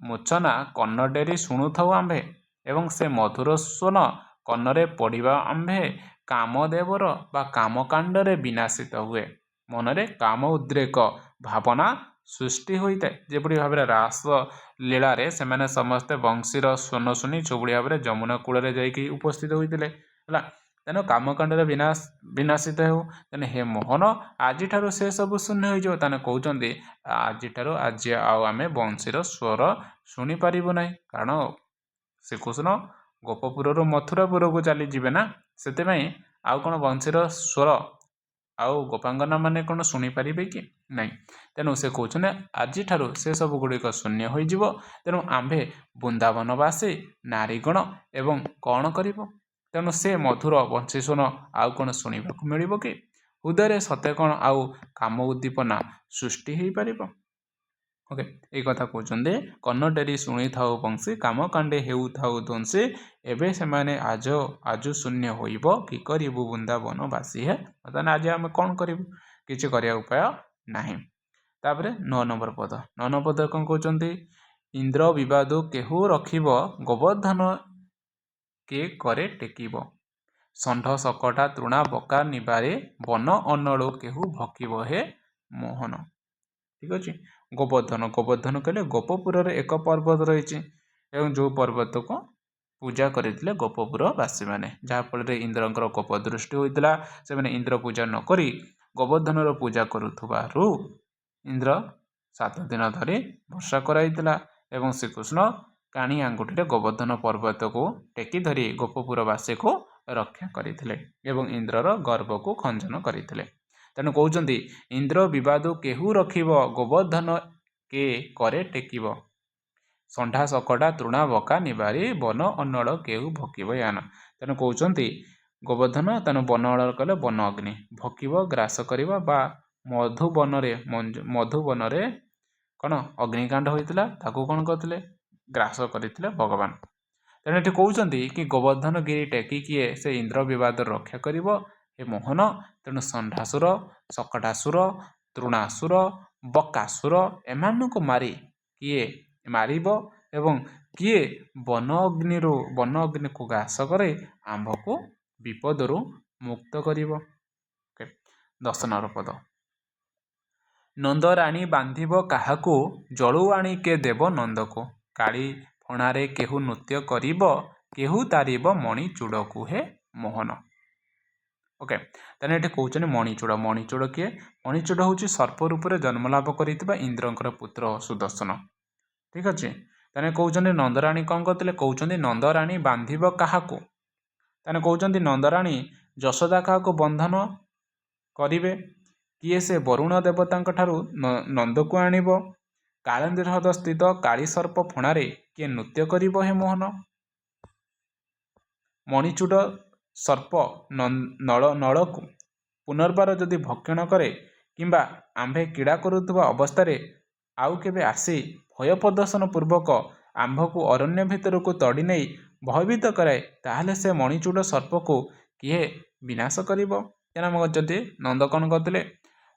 [SPEAKER 1] ମୂର୍ଚ୍ଛନା କର୍ଣ୍ଣ ଡେରି ଶୁଣୁଥାଉ ଆମ୍ଭେ ଏବଂ ସେ ମଧୁର ସ୍ୱନ କର୍ଣ୍ଣରେ ପଡ଼ିବା ଆମ୍ଭେ କାମଦେବର ବା କାମକାଣ୍ଡରେ ବିନାଶିତ ହୁଏ। ମନରେ କାମ ଉଦ୍ରେକ ଭାବନା ସୃଷ୍ଟି ହୋଇଥାଏ। ଯେଭଳି ଭାବରେ ରାସ ଲୀଳାରେ ସେମାନେ ସମସ୍ତେ ବଂଶୀର ସ୍ୱନ ଶୁଣି ଯେଉଁଭଳି ଭାବରେ ଯମୁନା କୂଳରେ ଯାଇକି ଉପସ୍ଥିତ ହୋଇଥିଲେ। ହେଲା, ତେଣୁ କାମକାଣ୍ଡରେ ବିନାଶିତ ହେଉ। ତେଣୁ ହେ ମୋହନ, ଆଜିଠାରୁ ସେ ସବୁ ଶୂନ୍ୟ ହୋଇଯିବ। ତାହେଲେ କହୁଛନ୍ତି ଆଜିଠାରୁ ଆଜି ଆଉ ଆମେ ବଂଶୀର ସ୍ୱର ଶୁଣିପାରିବୁ ନାହିଁ। କାରଣ ଶ୍ରୀକୃଷ୍ଣ ଗୋପପୁରରୁ ମଥୁରାପୁରକୁ ଚାଲିଯିବେ ନା, ସେଥିପାଇଁ ଆଉ କ'ଣ ବଂଶୀର ସ୍ୱର ଆଉ ଗୋପାଙ୍ଗନା ମାନେ କ'ଣ ଶୁଣିପାରିବେ କି ନାହିଁ। ତେଣୁ ସେ କହୁଛନ୍ତି ଆଜିଠାରୁ ସେ ସବୁ ଗୁଡ଼ିକ ଶୂନ୍ୟ ହୋଇଯିବ। ତେଣୁ ଆମ୍ଭେ ବୃନ୍ଦାବନବାସୀ ନାରୀଗଣ ଏବଂ କ'ଣ କରିବ? ତେଣୁ ସେ ମଧୁର ବଂଶୀ ସ୍ୱନ ଆଉ କ'ଣ ଶୁଣିବାକୁ ମିଳିବ କି? ହୃଦୟରେ ସତେ କ'ଣ ଆଉ କାମ ଉଦ୍ଦୀପନା ସୃଷ୍ଟି ହୋଇପାରିବ? ଓକେ, ଏଇ କଥା କହୁଛନ୍ତି କର୍ଣ୍ଣ ଡେରି ଶୁଣିଥାଉ ବଂଶୀ, କାମ କାଣ୍ଡେ ହେଉଥାଉ ଧ୍ୱଂସୀ। ଏବେ ସେମାନେ ଆଜୁ ଶୂନ୍ୟ ହୋଇବ, କି କରିବୁ ବୃନ୍ଦାବନ ବାସୀ ହେ। ତାହେଲେ ଆଜି ଆମେ କ'ଣ କରିବୁ? କିଛି କରିବା ଉପାୟ ନାହିଁ। ତାପରେ 9 ନମ୍ବର ପଦ। 9 ନମ୍ବର ପଦରେ କ'ଣ କହୁଛନ୍ତି? ଇନ୍ଦ୍ର ବିବାଦୁ କେହୁ ରଖିବ, ଗୋବର୍ଦ୍ଧନ କେ କରେ ଟେକିବ। ଷଣ୍ଢ ଶକଟା ତୃଣା ବକା ନିବାରେ, ବନ ଅନଳୁ କେହୁ ଭକିବ ହେ ମୋହନ। ଠିକ ଅଛି। ଗୋବର୍ଦ୍ଧନ କହିଲେ ଗୋପପୁରରେ ଏକ ପର୍ବତ ରହିଛି ଏବଂ ଯେଉଁ ପର୍ବତକୁ ପୂଜା କରିଥିଲେ ଗୋପପୁରବାସୀମାନେ, ଯାହାଫଳରେ ଇନ୍ଦ୍ରଙ୍କର କୋପ ଦୃଷ୍ଟି ହୋଇଥିଲା। ସେମାନେ ଇନ୍ଦ୍ର ପୂଜା ନ କରି ଗୋବର୍ଦ୍ଧନର ପୂଜା କରୁଥିବାରୁ ଇନ୍ଦ୍ର 7 ଦିନ ଧରି ବର୍ଷା କରାଇଥିଲା ଏବଂ ଶ୍ରୀକୃଷ୍ଣ କାଣି ଆଙ୍ଗୁଠିରେ ଗୋବର୍ଦ୍ଧନ ପର୍ବତକୁ ଟେକି ଧରି ଗୋପପୁରବାସୀକୁ ରକ୍ଷା କରିଥିଲେ ଏବଂ ଇନ୍ଦ୍ରର ଗର୍ବକୁ ଖଞ୍ଜନ କରିଥିଲେ। ତେଣୁ କହୁଛନ୍ତି ଇନ୍ଦ୍ର ବିବାଦୁ କେହୁ ରଖିବ, ଗୋବର୍ଦ୍ଧନ କେ କରେ ଟେକିବ। ଷଣ୍ଢା ଶକଟା ତୃଣା ବକା ନିବାରି, ବନ ଅନଳ କେହୁ ଭକିବ ୟାନ। ତେଣୁ କହୁଛନ୍ତି ଗୋବର୍ଦ୍ଧନ, ତେଣୁ ବନ ଅନଳ କଲେ ବନ ଅଗ୍ନି ଭକିବ ଗ୍ରାସ କରିବ ବା ମଧୁବନରେ କ'ଣ ଅଗ୍ନିକାଣ୍ଡ ହୋଇଥିଲା, ତାକୁ କ'ଣ କରିଥିଲେ? ଗ୍ରାସ କରିଥିଲେ ଭଗବାନ। ତେଣୁ ଏଠି କହୁଛନ୍ତି କି ଗୋବର୍ଦ୍ଧନ ଗିରି ଟେକି କିଏ ସେ ଇନ୍ଦ୍ର ବିବାଦର ରକ୍ଷା କରିବ ହେ ମୋହନ। ତେଣୁ ଷଣ୍ଢାସୁର, ଶକଟାସୁର, ତୃଣାସୁର, ବକାସୁର ଏମାନଙ୍କୁ କିଏ ମାରିବ ଏବଂ କିଏ ବନ ଅଗ୍ନିକୁ ଗ୍ରାସ କରି ଆମ୍ଭକୁ ବିପଦରୁ ମୁକ୍ତ କରିବ। ଓକେ 10 ନମ୍ବର ପଦ ନନ୍ଦରାଣୀ ବାନ୍ଧିବ କାହାକୁ ଜଳୁଆଣି କେ ଦେବ ନନ୍ଦକୁ କାଳି ଫଣାରେ କେହୁ ନୃତ୍ୟ କରିବ କେହୁ ତାରିବ ମଣି ଚୂଡ଼କୁ ହେ ମୋହନ। ଓକେ ତାହେଲେ ଏଠି କହୁଛନ୍ତି ମଣିଚୂଡ଼। ମଣିଚୂଡ଼ କିଏ? ମଣିଚୂଡ଼ ହେଉଛି ସର୍ପ ରୂପରେ ଜନ୍ମଲାଭ କରିଥିବା ଇନ୍ଦ୍ରଙ୍କର ପୁତ୍ର ସୁଦର୍ଶନ। ଠିକ୍ ଅଛି ତାହେଲେ କହୁଛନ୍ତି ନନ୍ଦରାଣୀ କ'ଣ କରିଥିଲେ? କହୁଛନ୍ତି ନନ୍ଦରାଣୀ ବାନ୍ଧିବ କାହାକୁ। ତାହେଲେ କହୁଛନ୍ତି ନନ୍ଦରାଣୀ ଯଶୋଦା କାହାକୁ ବନ୍ଧନ କରିବେ? କିଏ ସେ ବରୁଣ ଦେବତାଙ୍କ ଠାରୁ ନନ୍ଦକୁ ଆଣିବ। କାଳନ୍ଦୀ ହ୍ରଦ ସ୍ଥିତ କାଳି ସର୍ପ ଫଣାରେ କିଏ ନୃତ୍ୟ କରିବ ହେ ମୋହନ। ମଣିଚୂଡ଼ ସର୍ପ ନଳକୁ ପୁନର୍ବାର ଯଦି ଭକ୍ଷଣ କରେ କିମ୍ବା ଆମ୍ଭେ କ୍ରୀଡ଼ା କରୁଥିବା ଅବସ୍ଥାରେ ଆଉ କେବେ ଆସି ଭୟ ପ୍ରଦର୍ଶନ ପୂର୍ବକ ଆମ୍ଭକୁ ଅରଣ୍ୟ ଭିତରକୁ ତଡ଼ି ନେଇ ଭୟଭୀତ କରାଏ ତାହେଲେ ସେ ମଣିଚୂଡ଼ ସର୍ପକୁ କିଏ ବିନାଶ କରିବ? ଯଦି ନନ୍ଦ କ'ଣ କରିଥିଲେ?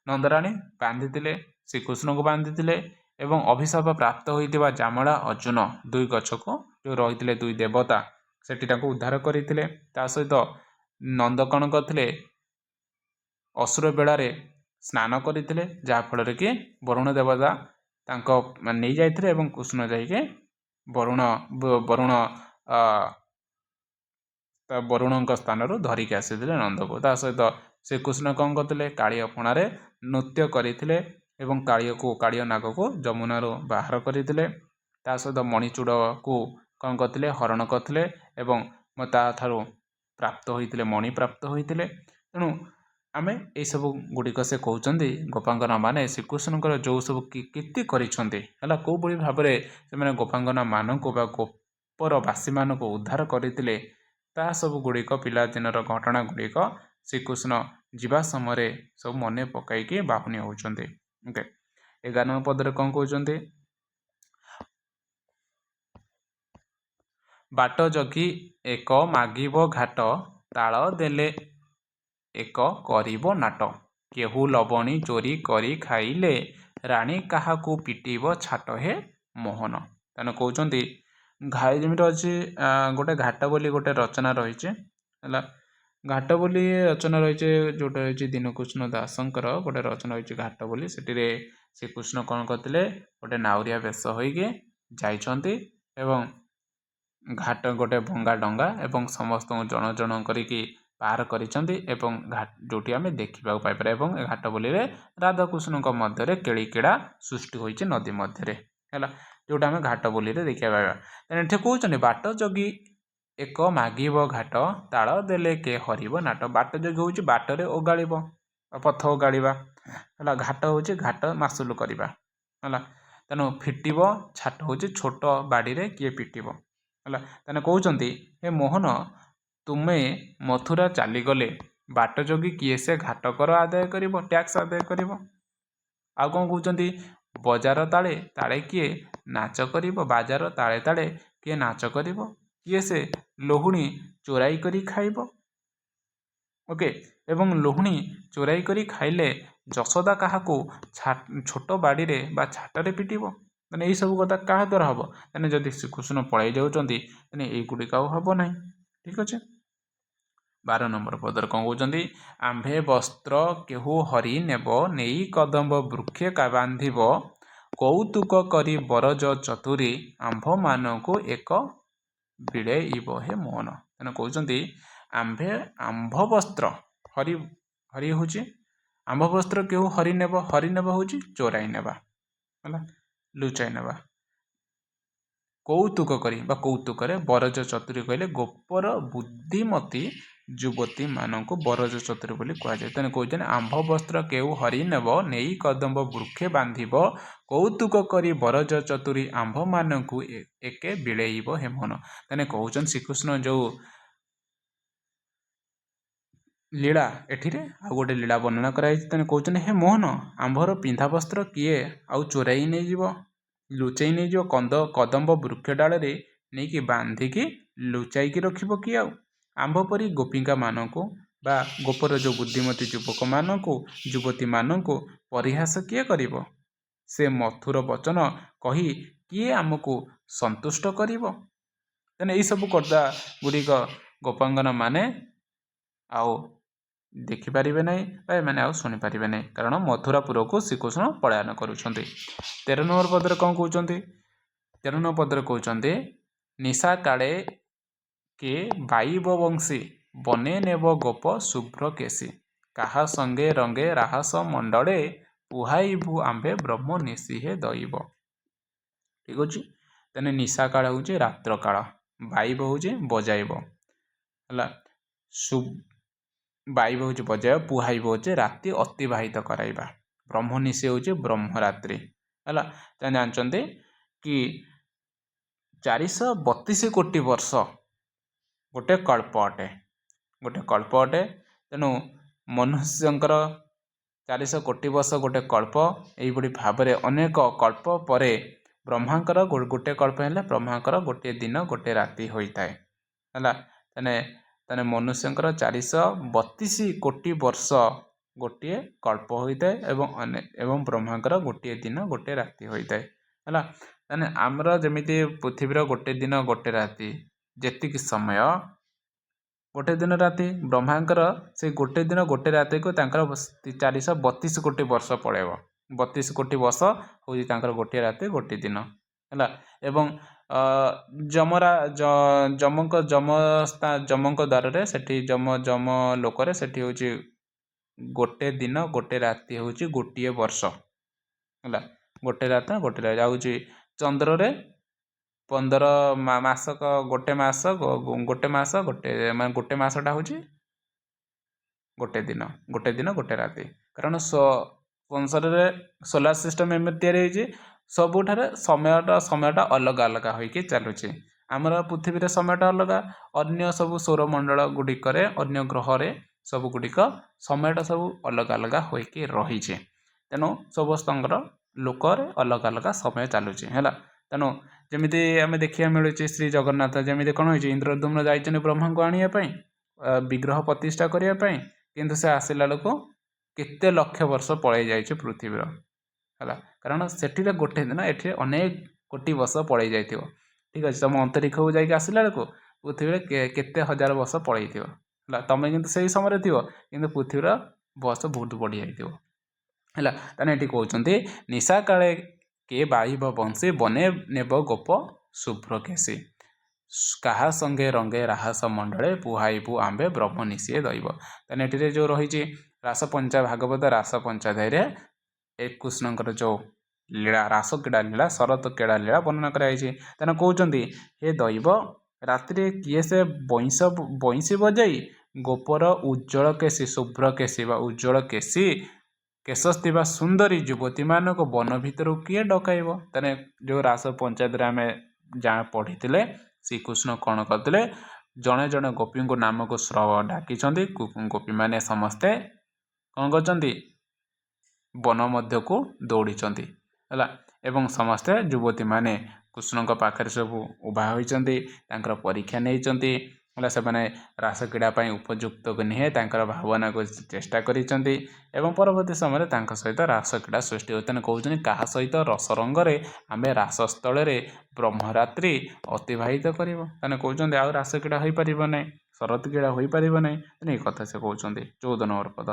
[SPEAKER 1] ନନ୍ଦରାଣୀ ବାନ୍ଧିଥିଲେ, ଶ୍ରୀକୃଷ୍ଣଙ୍କୁ ବାନ୍ଧିଥିଲେ ଏବଂ ଅଭିଶାପ ପ୍ରାପ୍ତ ହୋଇଥିବା ଜାମଳା ଅର୍ଜୁନ ଦୁଇ ଗଛକୁ ଯେଉଁ ରହିଥିଲେ ଦୁଇ ଦେବତା ସେଠି ତାଙ୍କୁ ଉଦ୍ଧାର କରିଥିଲେ। ତା ସହିତ ନନ୍ଦ କ'ଣ କରିଥିଲେ? ଅସୁର ବେଳାରେ ସ୍ନାନ କରିଥିଲେ ଯାହାଫଳରେ କି ବରୁଣ ଦେବତା ତାଙ୍କ ନେଇଯାଇଥିଲେ ଏବଂ କୃଷ୍ଣ ଯାଇକି ବରୁଣଙ୍କ ସ୍ଥାନରୁ ଧରିକି ଆସିଥିଲେ ନନ୍ଦକୁ। ତା ସହିତ ଶ୍ରୀକୃଷ୍ଣ କ'ଣ କରିଥିଲେ? କାଳିଅ ଫଣାରେ ନୃତ୍ୟ କରିଥିଲେ ଏବଂ କାଳିଅ ନାଗକୁ ଯମୁନାରୁ ବାହାର କରିଥିଲେ। ତା ସହିତ ମଣିଚୂଡ଼କୁ କ'ଣ କରିଥିଲେ? ହରଣ କରିଥିଲେ ଏବଂ ତାଠାରୁ ପ୍ରାପ୍ତ ହୋଇଥିଲେ ମଣି ପ୍ରାପ୍ତ ହୋଇଥିଲେ। ତେଣୁ ଆମେ ଏଇସବୁ ଗୁଡ଼ିକ ସେ କହୁଛନ୍ତି ଗୋପାଙ୍ଗନା ମାନେ ଶ୍ରୀକୃଷ୍ଣଙ୍କର ଯେଉଁ ସବୁ କୀର୍ତ୍ତି କରିଛନ୍ତି ହେଲା କେଉଁଭଳି ଭାବରେ ସେମାନେ ଗୋପାଙ୍ଗନା ମାନଙ୍କୁ ବା ଗୋପର ବାସୀମାନଙ୍କୁ ଉଦ୍ଧାର କରିଥିଲେ ତାହା ସବୁ ଗୁଡ଼ିକ ପିଲାଦିନର ଘଟଣା ଗୁଡ଼ିକ ଶ୍ରୀକୃଷ୍ଣ ଯିବା ସମୟରେ ସବୁ ମନେ ପକାଇକି ବାହୁନି ହେଉଛନ୍ତି। ଓକେ 11 ନମ୍ବର ପଦରେ କ'ଣ କହୁଛନ୍ତି? ବାଟ ଜଗି ଏକ ମାଗିବ ଘାଟ ତାଳ ଦେଲେ ଏକ କରିବ ନାଟ କେହୁ ଲବଣୀ ଚୋରି କରି ଖାଇଲେ ରାଣୀ କାହାକୁ ପିଟିବ ଛାଟ ହେ ମୋହନ। ତେଣୁ କହୁଛନ୍ତି ଯେମିତି ଅଛି ଗୋଟେ ଘାଟ ବୋଲି ଗୋଟେ ରଚନା ରହିଛି ହେଲା। ଘାଟ ବୋଲି ରଚନା ରହିଛି ଯେଉଁଟା ରହିଛି ଦୀନକୃଷ୍ଣ ଦାସଙ୍କର ଗୋଟେ ରଚନା ରହିଛି ଘାଟ ବୋଲି। ସେଠିରେ ଶ୍ରୀକୃଷ୍ଣ କ'ଣ କରିଥିଲେ? ଗୋଟେ ନାଉରିଆ ବେଶ ହୋଇକି ଯାଇଛନ୍ତି ଏବଂ ଘାଟ ଗୋଟେ ଭଙ୍ଗା ଡଙ୍ଗା ଏବଂ ସମସ୍ତଙ୍କୁ ଜଣ ଜଣ କରିକି ପାର କରିଛନ୍ତି ଏବଂ ଯେଉଁଠି ଆମେ ଦେଖିବାକୁ ପାଇପାରିବା ଏବଂ ଘାଟ ବୋଲିରେ ରାଧାକୃଷ୍ଣଙ୍କ ମଧ୍ୟରେ କେଳି କ୍ରୀଡ଼ା ସୃଷ୍ଟି ହୋଇଛି ନଦୀ ମଧ୍ୟରେ ହେଲା ଯେଉଁଟା ଆମେ ଘାଟ ବୋଲିରେ ଦେଖିବା ପାଇବା। ତେଣୁ ଏଠି କହୁଛନ୍ତି ବାଟ ଜଗି ଏକ ମାଗିବ ଘାଟ ତାଳ ଦେଲେ କେ ହରିବ ନାଟ। ବାଟ ଜଗି ହେଉଛି ବାଟରେ ଓଗାଳିବ ପଥ ଓଗାଳିବା ହେଲା। ଘାଟ ହେଉଛି ଘାଟ ମାସୁଲ କରିବା ହେଲା। ତେଣୁ ଫିଟିବ ଛାଟ ହେଉଛି ଛୋଟ ବାଡ଼ିରେ କିଏ ପିଟିବ ହେଲା। ତେଣୁ କହୁଛନ୍ତି ହେ ମୋହନ ତୁମେ ମଥୁରା ଚାଲିଗଲେ ବାଟ ଜଗି କିଏ ସେ ଘାଟ କର ଆଦାୟ କରିବ ଟ୍ୟାକ୍ସ ଆଦାୟ କରିବ। ଆଉ କ'ଣ କହୁଛନ୍ତି? ବଜାର ତାଳେ ତାଳେ କିଏ ନାଚ କରିବ ବାଜାର ତାଳେ ତାଳେ କିଏ ନାଚ କରିବ କିଏ ସେ ଲହୁଣୀ ଚୋରାଇ କରି ଖାଇବ। ଓକେ ଏବଂ ଲହୁଣୀ ଚୋରାଇ କରି ଖାଇଲେ ଯଶୋଦା କାହାକୁ ଛୋଟ ବାଡ଼ିରେ ବା ଛାଟରେ ପିଟିବ। ମାନେ ଏଇସବୁ କଥା କାହା ଦ୍ୱାରା ହେବ? ମାନେ ଯଦି ଶ୍ରୀକୃଷ୍ଣ ପଳାଇ ଯାଉଛନ୍ତି ତାହେଲେ ଏଇଗୁଡ଼ିକ ଆଉ ହେବ ନାହିଁ। ଠିକ୍ ଅଛି 12 ନମ୍ବର ପଦରେ କ'ଣ କହୁଛନ୍ତି? ଆମ୍ଭେ ବସ୍ତ୍ର କେହୁ ହରି ନେବ ନେଇ କଦମ୍ବ ବୃକ୍ଷେ ବାନ୍ଧିବ କୌତୁକ କରି ବରଜ ଚତୁରୀ ଆମ୍ଭମାନଙ୍କୁ ଏକ ବିଳେଇବ ହେ ମୋହନ। ତେଣୁ କହୁଛନ୍ତି ଆମ୍ଭ ବସ୍ତ୍ର ହରି ହେଉଛି ଆମ୍ଭ ବସ୍ତ୍ର କେହୁ ହରି ନେବ ହେଉଛି ଚୋରାଇ ନେବା ହେଲା ଲୁଚାଇ ନେବା। କୌତୁକ କରି ବା କୌତୁକରେ ବରଜ ଚତୁରୀ କହିଲେ ଗୋପର ବୁଦ୍ଧିମତୀ ଯୁବତୀମାନଙ୍କୁ ବରଜ ଚତୁରୀ ବୋଲି କୁହାଯାଏ। ତେଣୁ କହୁଛନ୍ତି ଆମ୍ଭ ବସ୍ତ୍ର କେହୁ ହରି ନେବ ନେଇ କଦମ୍ବ ବୃକ୍ଷେ ବାନ୍ଧିବ କୌତୁକ କରି ବରଜ ଚତୁରୀ ଆମ୍ଭମାନଙ୍କୁ ଏକେ ବିଳେଇବ ହେ ମୋହନ। ତେଣୁ କହୁଛନ୍ତି ଶ୍ରୀକୃଷ୍ଣ ଯେଉଁ ଲୀଳା ଏଠିରେ ଆଉ ଗୋଟେ ଲୀଳା ବର୍ଣ୍ଣନା କରାଯାଇଛି। ତେଣୁ କହୁଛନ୍ତି ହେ ମୋହନ ଆମ୍ଭର ପିନ୍ଧା ବସ୍ତ୍ର କିଏ ଆଉ ଚୋରାଇ ନେଇଯିବ ଲୁଚାଇ ନେଇଯିବ କଦମ୍ବ ବୃକ୍ଷ ଡାଳରେ ନେଇକି ବାନ୍ଧିକି ଲୁଚାଇକି ରଖିବ କିଏ? ଆଉ ଆମ୍ଭ ପରି ଗୋପିକାମାନଙ୍କୁ ବା ଗୋପର ଯେଉଁ ବୁଦ୍ଧିମତୀ ଯୁବତୀମାନଙ୍କୁ ପରିହାସ କିଏ କରିବ? ସେ ମଥୁର ବଚନ କହି କିଏ ଆମକୁ ସନ୍ତୁଷ୍ଟ କରିବ? ତେଣୁ ଏହିସବୁ କଥା ଗୁଡ଼ିକ ଗୋପାଙ୍ଗନା ମାନେ ଆଉ ଦେଖିପାରିବେ ନାହିଁ ବା ଏମାନେ ଆଉ ଶୁଣିପାରିବେ ନାହିଁ, କାରଣ ମଥୁରାପୁରକୁ ଶ୍ରୀକୃଷ୍ଣ ପଳାୟନ କରୁଛନ୍ତି। 13 ନମ୍ବର ପଦରେ କ'ଣ କହୁଛନ୍ତି? 13 ନମ୍ବର ପଦରେ କହୁଛନ୍ତି ନିଶା କାଳେ କେ ବାଇବ ବଂଶୀ ବନେ ନେବ ଗୋପ ଶୁଭ୍ର କେଶୀ କାହା ସଙ୍ଗେ ରଙ୍ଗେ ରାହସ ମଣ୍ଡଳେ ପୁହାଇବୁ ଆମ୍ଭେ ବ୍ରହ୍ମ ନିଶିହେ ଦଇବ। ଠିକ୍ ଅଛି। ତାହେଲେ ନିଶା କାଳ ହେଉଛି ରାତ୍ର କାଳ, ବାଇବ ହେଉଛି ବଜାଇବ ହେଲା, ବାଇବ ହେଉଛି ବଜାଇବ, ପୁହାଇବ ହେଉଛି ରାତି ଅତିବାହିତ କରାଇବା, ବ୍ରହ୍ମ ନିଶି ହେଉଛି ବ୍ରହ୍ମରାତ୍ରି ହେଲା। ତାହେଲେ ଜାଣିଛନ୍ତି କି 432 କୋଟି ବର୍ଷ ଗୋଟେ କଳ୍ପ ଅଟେ, ଗୋଟେ କଳ୍ପ ଅଟେ। ତେଣୁ ମନୁଷ୍ୟଙ୍କର 400 କୋଟି ବର୍ଷ ଗୋଟେ କଳ୍ପ। ଏଇଭଳି ଭାବରେ ଅନେକ କଳ୍ପ ପରେ ବ୍ରହ୍ମାଙ୍କର ଗୋଟେ କଳ୍ପ ହେଲେ ବ୍ରହ୍ମାଙ୍କର ଗୋଟିଏ ଦିନ ଗୋଟିଏ ରାତି ହୋଇଥାଏ ହେଲା। ତାହେଲେ ମନୁଷ୍ୟଙ୍କର 432 କୋଟି ବର୍ଷ ଗୋଟିଏ କଳ୍ପ ହୋଇଥାଏ ଏବଂ ବ୍ରହ୍ମାଙ୍କର ଗୋଟିଏ ଦିନ ଗୋଟିଏ ରାତି ହୋଇଥାଏ ହେଲା। ତାହେଲେ ଆମର ଯେମିତି ପୃଥିବୀର ଗୋଟେ ଦିନ ଗୋଟେ ରାତି, ଯେତିକି ସମୟ ଗୋଟେ ଦିନ ରାତି, ବ୍ରହ୍ମାଙ୍କର ସେଇ ଗୋଟେ ଦିନ ଗୋଟେ ରାତିକୁ ତାଙ୍କର 432 କୋଟି ବର୍ଷ ପଳେଇବ। 32 କୋଟି ବର୍ଷ ହେଉଛି ତାଙ୍କର ଗୋଟିଏ ରାତି ଗୋଟିଏ ଦିନ ହେଲା। ଏବଂ ଯମଙ୍କ ଦ୍ୱାରରେ ସେଠି ଯମ ଲୋକରେ ସେଠି ହେଉଛି ଗୋଟେ ଦିନ ଗୋଟେ ରାତି ହେଉଛି ଗୋଟିଏ ବର୍ଷ ହେଲା। ଗୋଟେ ରାତି ହେଉଛି ଚନ୍ଦ୍ରରେ 15 ମାସକ, ଗୋଟେ ମାସଟା ହେଉଛି ଗୋଟେ ଦିନ ଗୋଟେ ରାତି। କାରଣ ସଂସାରରେ ସୋଲାର ସିଷ୍ଟମ ଏମିତି ତିଆରି ହେଇଛି, ସବୁଠାରେ ସମୟଟା ଅଲଗା ଅଲଗା ହୋଇକି ଚାଲୁଛି। ଆମର ପୃଥିବୀରେ ସମୟଟା ଅଲଗା, ଅନ୍ୟ ସବୁ ସୌରମଣ୍ଡଳ ଗୁଡ଼ିକରେ, ଅନ୍ୟ ଗ୍ରହରେ ସବୁଗୁଡ଼ିକ ସମୟଟା ସବୁ ଅଲଗା ଅଲଗା ହୋଇକି ରହିଛି। ତେଣୁ ସମସ୍ତଙ୍କର ଲୋକରେ ଅଲଗା ଅଲଗା ସମୟ ଚାଲୁଛି ହେଲା। ତେଣୁ ଯେମିତି ଆମେ ଦେଖିବାକୁ ମିଳୁଛି ଶ୍ରୀ ଜଗନ୍ନାଥ ଯେମିତି କ'ଣ ହୋଇଛି, ଇନ୍ଦ୍ରଦ୍ୟୁମ୍ନ ଯାଇଛନ୍ତି ବ୍ରହ୍ମାଙ୍କୁ ଆଣିବା ପାଇଁ, ବିଗ୍ରହ ପ୍ରତିଷ୍ଠା କରିବା ପାଇଁ, କିନ୍ତୁ ସେ ଆସିଲା ବେଳକୁ କେତେ ଲକ୍ଷ ବର୍ଷ ପଳେଇ ଯାଇଛି ପୃଥିବୀର ହେଲା। କାରଣ ସେଠିରେ ଗୋଟେ ଦିନ, ଏଠିରେ ଅନେକ କୋଟି ବର୍ଷ ପଳେଇ ଯାଇଥିବ। ଠିକ୍ ଅଛି। ତୁମ ଅନ୍ତରୀକ୍ଷକୁ ଯାଇକି ଆସିଲା ବେଳକୁ ପୃଥିବୀରେ କେତେ ହଜାର ବର୍ଷ ପଳେଇଥିବ ହେଲା। ତୁମେ କିନ୍ତୁ ସେଇ ସମୟରେ ଥିବ, କିନ୍ତୁ ପୃଥିବୀର ବର୍ଷ ବହୁତ ବଢ଼ିଯାଇଥିବ ହେଲା। ତାହେଲେ ଏଠି କହୁଛନ୍ତି ନିଶା କାଳେ କେ ବାଇବ ବଂଶୀ ବନେ ନେବ ଗୋପ ଶୁଭ୍ର କେଶୀ କାହା ସଙ୍ଗେ ରଙ୍ଗେ ରାହସ ମଣ୍ଡଳେ ପୁହାଇବୁ ଆମ୍ଭେ ବ୍ରହ୍ମ ନିଶିଏ ଦଇବ। ତାହେଲେ ଏଠିରେ ଯେଉଁ ରହିଛି ଭାଗବତ ରାସ ପଞ୍ଚାଧ୍ୟାୟରେ କୃଷ୍ଣଙ୍କର ଯେଉଁ ଲୀଳା, ରାସ କ୍ରୀଡ଼ା ଲୀଳା, ଶରତ କ୍ରୀଡ଼ା ଲୀଳା ବର୍ଣ୍ଣନା କରାଯାଇଛି। ତେଣୁ କହୁଛନ୍ତି ହେ ଦଇବ, ରାତିରେ କିଏ ସେ ବଇଁଶୀ ବଜାଇ ଗୋପର ଉଜ୍ଜଳ କେଶୀ, ଶୁଭ୍ର କେଶୀ ବା ଉଜ୍ଜଳ କେଶ ଥିବା ସୁନ୍ଦରୀ ଯୁବତୀମାନଙ୍କୁ ବନ ଭିତରୁ କିଏ ଡକାଇବ? ତାହେଲେ ଯେଉଁ ରାସ ପଞ୍ଚାୟତରେ ଆମେ ପଢ଼ିଥିଲେ, ଶ୍ରୀକୃଷ୍ଣ କ'ଣ କରିଥିଲେ, ଜଣେ ଜଣେ ଗୋପୀଙ୍କୁ ନାମକୁ ଡାକିଛନ୍ତି। ଗୋପୀମାନେ ସମସ୍ତେ କ'ଣ କରିଛନ୍ତି, ବନ ମଧ୍ୟକୁ ଦୌଡ଼ିଛନ୍ତି ହେଲା। ଏବଂ ସମସ୍ତେ ଯୁବତୀମାନେ କୃଷ୍ଣଙ୍କ ପାଖରେ ସବୁ ଉଭା ହୋଇଛନ୍ତି, ତାଙ୍କର ପରୀକ୍ଷା ନେଇଛନ୍ତି ହେଲା। ସେମାନେ ରାସ କ୍ରୀଡ଼ା ପାଇଁ ଉପଯୁକ୍ତ ନୁହେଁ ତାଙ୍କର ଭାବନାକୁ ଚେଷ୍ଟା କରିଛନ୍ତି ଏବଂ ପରବର୍ତ୍ତୀ ସମୟରେ ତାଙ୍କ ସହିତ ରାସ କ୍ରୀଡ଼ା ସୃଷ୍ଟି ହୋଇଥାଏ। କହୁଛନ୍ତି କାହା ସହିତ ରସରଙ୍ଗରେ ଆମେ ରାସସ୍ଥଳରେ ବ୍ରହ୍ମରାତ୍ରି ଅତିବାହିତ କରିବ। ତାହେଲେ କହୁଛନ୍ତି ଆଉ ରାସ କ୍ରୀଡ଼ା ହୋଇପାରିବ ନାହିଁ, ଶରତ କ୍ରୀଡ଼ା ହୋଇପାରିବ ନାହିଁ। ଏ କଥା ସେ କହୁଛନ୍ତି। 14 ନମ୍ବର ପଦ,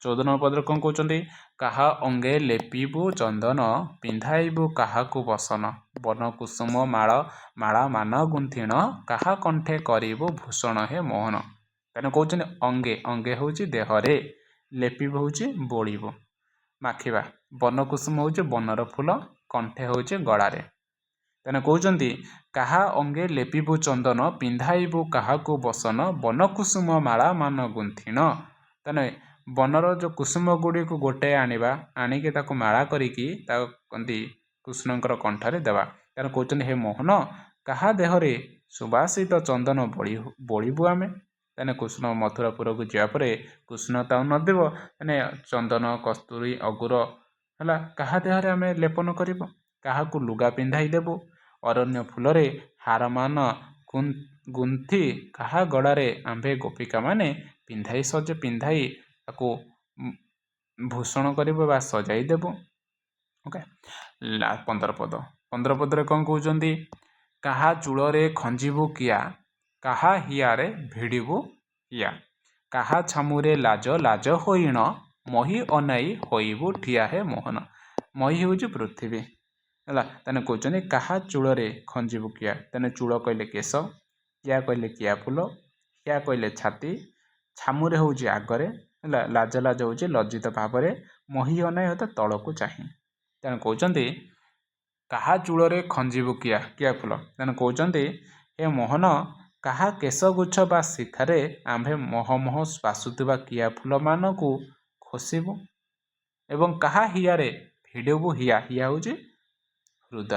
[SPEAKER 1] 14 ନମ୍ବର ପଦରେ କ'ଣ କହୁଛନ୍ତି, କାହା ଅଙ୍ଗେ ଲେପିବୁ ଚନ୍ଦନ ପିନ୍ଧାଇବୁ କାହାକୁ ବସନ ବନ କୁସୁମ ମାଳା ମାନ ଗୁନ୍ଥିଣ କାହା କଣ୍ଠେ କରିବୁ ଭୂଷଣ ହେ ମୋହନ। ତେଣୁ କହୁଛନ୍ତି ଅଙ୍ଗେ ହେଉଛି ଦେହରେ, ଲେପିବୁ ହେଉଛି ବୋଳିବୁ, ମାଖିବା, ବନ କୁସୁମ ହେଉଛି ବନର ଫୁଲ, କଣ୍ଠେ ହେଉଛି ଗଳାରେ। ତେଣୁ କହୁଛନ୍ତି କାହା ଅଙ୍ଗେ ଲେପିବୁ ଚନ୍ଦନ ପିନ୍ଧାଇବୁ କାହାକୁ ବସନ ବନ କୁସୁମ ମାଳା ମାନ ଗୁନ୍ଥିଣ। ତେଣୁ ବନର ଯେଉଁ କୁସୁମ ଗୁଡ଼ିକୁ ଗୋଟେ ଆଣିକି ତାକୁ ମାଳା କରିକି ତାକୁ କହନ୍ତି କୃଷ୍ଣଙ୍କର କଣ୍ଠରେ ଦେବା। ତେଣୁ କହୁଛନ୍ତି ହେ ମୋହନ, କାହା ଦେହରେ ସୁବାସିତ ଚନ୍ଦନ ବୋଳିବୁ ଆମେ? ତାହେଲେ କୃଷ୍ଣ ମଥୁରାପୁରକୁ ଯିବା ପରେ କୃଷ୍ଣ ତାକୁ ନ ଦେବ, ମାନେ ଚନ୍ଦନ, କସ୍ତୁରୀ, ଅଗୁର ହେଲା କାହା ଦେହରେ ଆମେ ଲେପନ କରିବୁ? କାହାକୁ ଲୁଗା ପିନ୍ଧାଇ ଦେବୁ? ଅରଣ୍ୟ ଫୁଲରେ ହାରମାନ ଗୁନ୍ଥି କାହା ଗଳାରେ ଆମ୍ଭେ ଗୋପିକାମାନେ ପିନ୍ଧାଇ ତାକୁ ଭୂଷଣ କରିବୁ ବା ସଜାଇ ଦେବୁ। ଓକେ। 15 ପଦରେ କ'ଣ କହୁଛନ୍ତି, କାହା ଚୂଳରେ ଖଞ୍ଜିବୁ କିଆ କାହା ହିଆରେ ଭିଡ଼ିବୁ ହିଆ। କାହା ଛାମୁରେ ଲାଜ ଲାଜ ହୋଇଣ ମହି ଅନାଇ ହୋଇବୁ ଠିଆ ହେ ମୋହନ। ମହି ହେଉଛି ପୃଥିବୀ ହେଲା। ତାହେଲେ କହୁଛନ୍ତି କାହା ଚୂଳରେ ଖଞ୍ଜିବୁ କିଆ। ତାହେଲେ ଚୂଳ କହିଲେ କେଶ, କିଆ କହିଲେ କିଆ ଫୁଲ, କିଆ କହିଲେ ଛାତି, ଛାମୁରେ ହେଉଛି ଆଗରେ ହେଲା, ଲାଜ ଲାଜ ହେଉଛି ଲଜ୍ଜିତ ଭାବରେ, ମହି ଅନାଇ ହତେ ତଳକୁ ଚାହିଁ। ତେଣୁ କହୁଛନ୍ତି କାହା ଚୂଳରେ ଖଞ୍ଜିବୁ କିଆ, କିଆ ଫୁଲ। ତେଣୁ କହୁଛନ୍ତି ହେ ମୋହନ କାହା କେଶଗୁଚ୍ଛ ବା ଶିଖାରେ ଆମ୍ଭେ ମହ ମହ ବାସୁଥିବା କିଆ ଫୁଲମାନଙ୍କୁ ଖୋସିବୁ ଏବଂ କାହା ହିଆରେ ଭିଡ଼ିବୁ ହିଆ। ହିଆ ହେଉଛି ହୃଦୟ।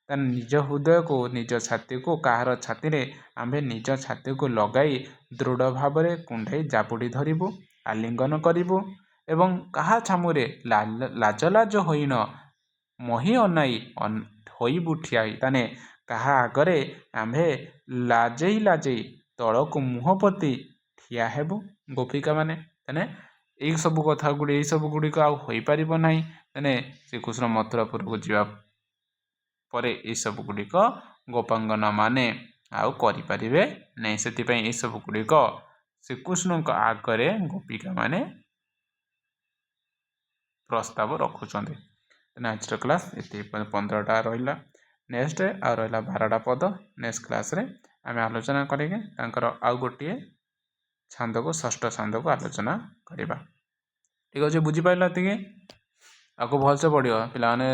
[SPEAKER 1] ତାହେଲେ ନିଜ ହୃଦୟକୁ ନିଜ ଛାତିକୁ କାହାର ଛାତିରେ ଆମ୍ଭେ ନିଜ ଛାତିକୁ ଲଗାଇ ଦୃଢ଼ ଭାବରେ କୁଣ୍ଢାଇ ଜାବୁଡ଼ି ଧରିବୁ, ଆଲିଙ୍ଗନ କରିବୁ ଏବଂ କାହା ଛାମୁରେ ଲାଜ ଲାଜ ହୋଇନ ମହି ଅନାଇ ହୋଇବୁ ଠିଆ ହୋଇ। ତାନେ କାହା ଆଗରେ ଆମ୍ଭେ ଲାଜେଇ ଲାଜେଇ ତଳକୁ ମୁହଁ ପୋତି ଠିଆ ହେବୁ ଗୋପିକାମାନେ। ତାନେ ଏଇସବୁ ଏଇସବୁ ଗୁଡ଼ିକ ଆଉ ହୋଇପାରିବ ନାହିଁ। ତାନେ ଶ୍ରୀକୃଷ୍ଣ ମଥୁରାପୁରକୁ ଯିବା ପରେ ଏଇସବୁ ଗୁଡ଼ିକ ଗୋପାଙ୍ଗନା ମାନେ ଆଉ କରିପାରିବେ ନାହିଁ। ସେଥିପାଇଁ ଏଇସବୁ ଗୁଡ଼ିକ ଶ୍ରୀକୃଷ୍ଣଙ୍କ ଆଗରେ ଗୋପିକାମାନେ ପ୍ରସ୍ତାବ ରଖୁଛନ୍ତି। ଆଜିର କ୍ଲାସ୍ ଏତିକି 15ଟା ରହିଲା। ନେକ୍ସଟ ଆଉ ରହିଲା 12ଟା ପଦ। ନେକ୍ସଟ କ୍ଲାସ୍ରେ ଆମେ ଆଲୋଚନା କରିକି ତାଙ୍କର ଆଉ ଗୋଟିଏ ଛାନ୍ଦକୁ, ଷଷ୍ଠ ଛାନ୍ଦକୁ ଆଲୋଚନା କରିବା। ଠିକ୍ ଅଛି, ବୁଝିପାରିଲ ଏତିକି? ଆକୁ ଭଲସେ ପଢ଼ିବ। ପିଲାମାନେ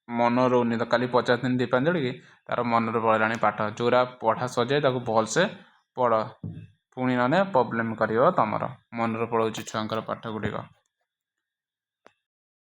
[SPEAKER 1] ମନ ରହୁନି ତ କାଲି ପଚାରିଥିଲି ଦୀପାଞ୍ଜଳି ତାର ମନରେ ପଳେଇଲାଣି ପାଠ। ଯେଉଁରା ପଢ଼ା ସଜାଇ ତାକୁ ଭଲସେ ପଢ଼, ପୁଣି ନହେଲେ ପ୍ରୋବ୍ଲେମ୍ କରିବ ତମର। ମନରେ ପଳାଉଛି ଛୁଆଙ୍କର ପାଠ ଗୁଡ଼ିକ।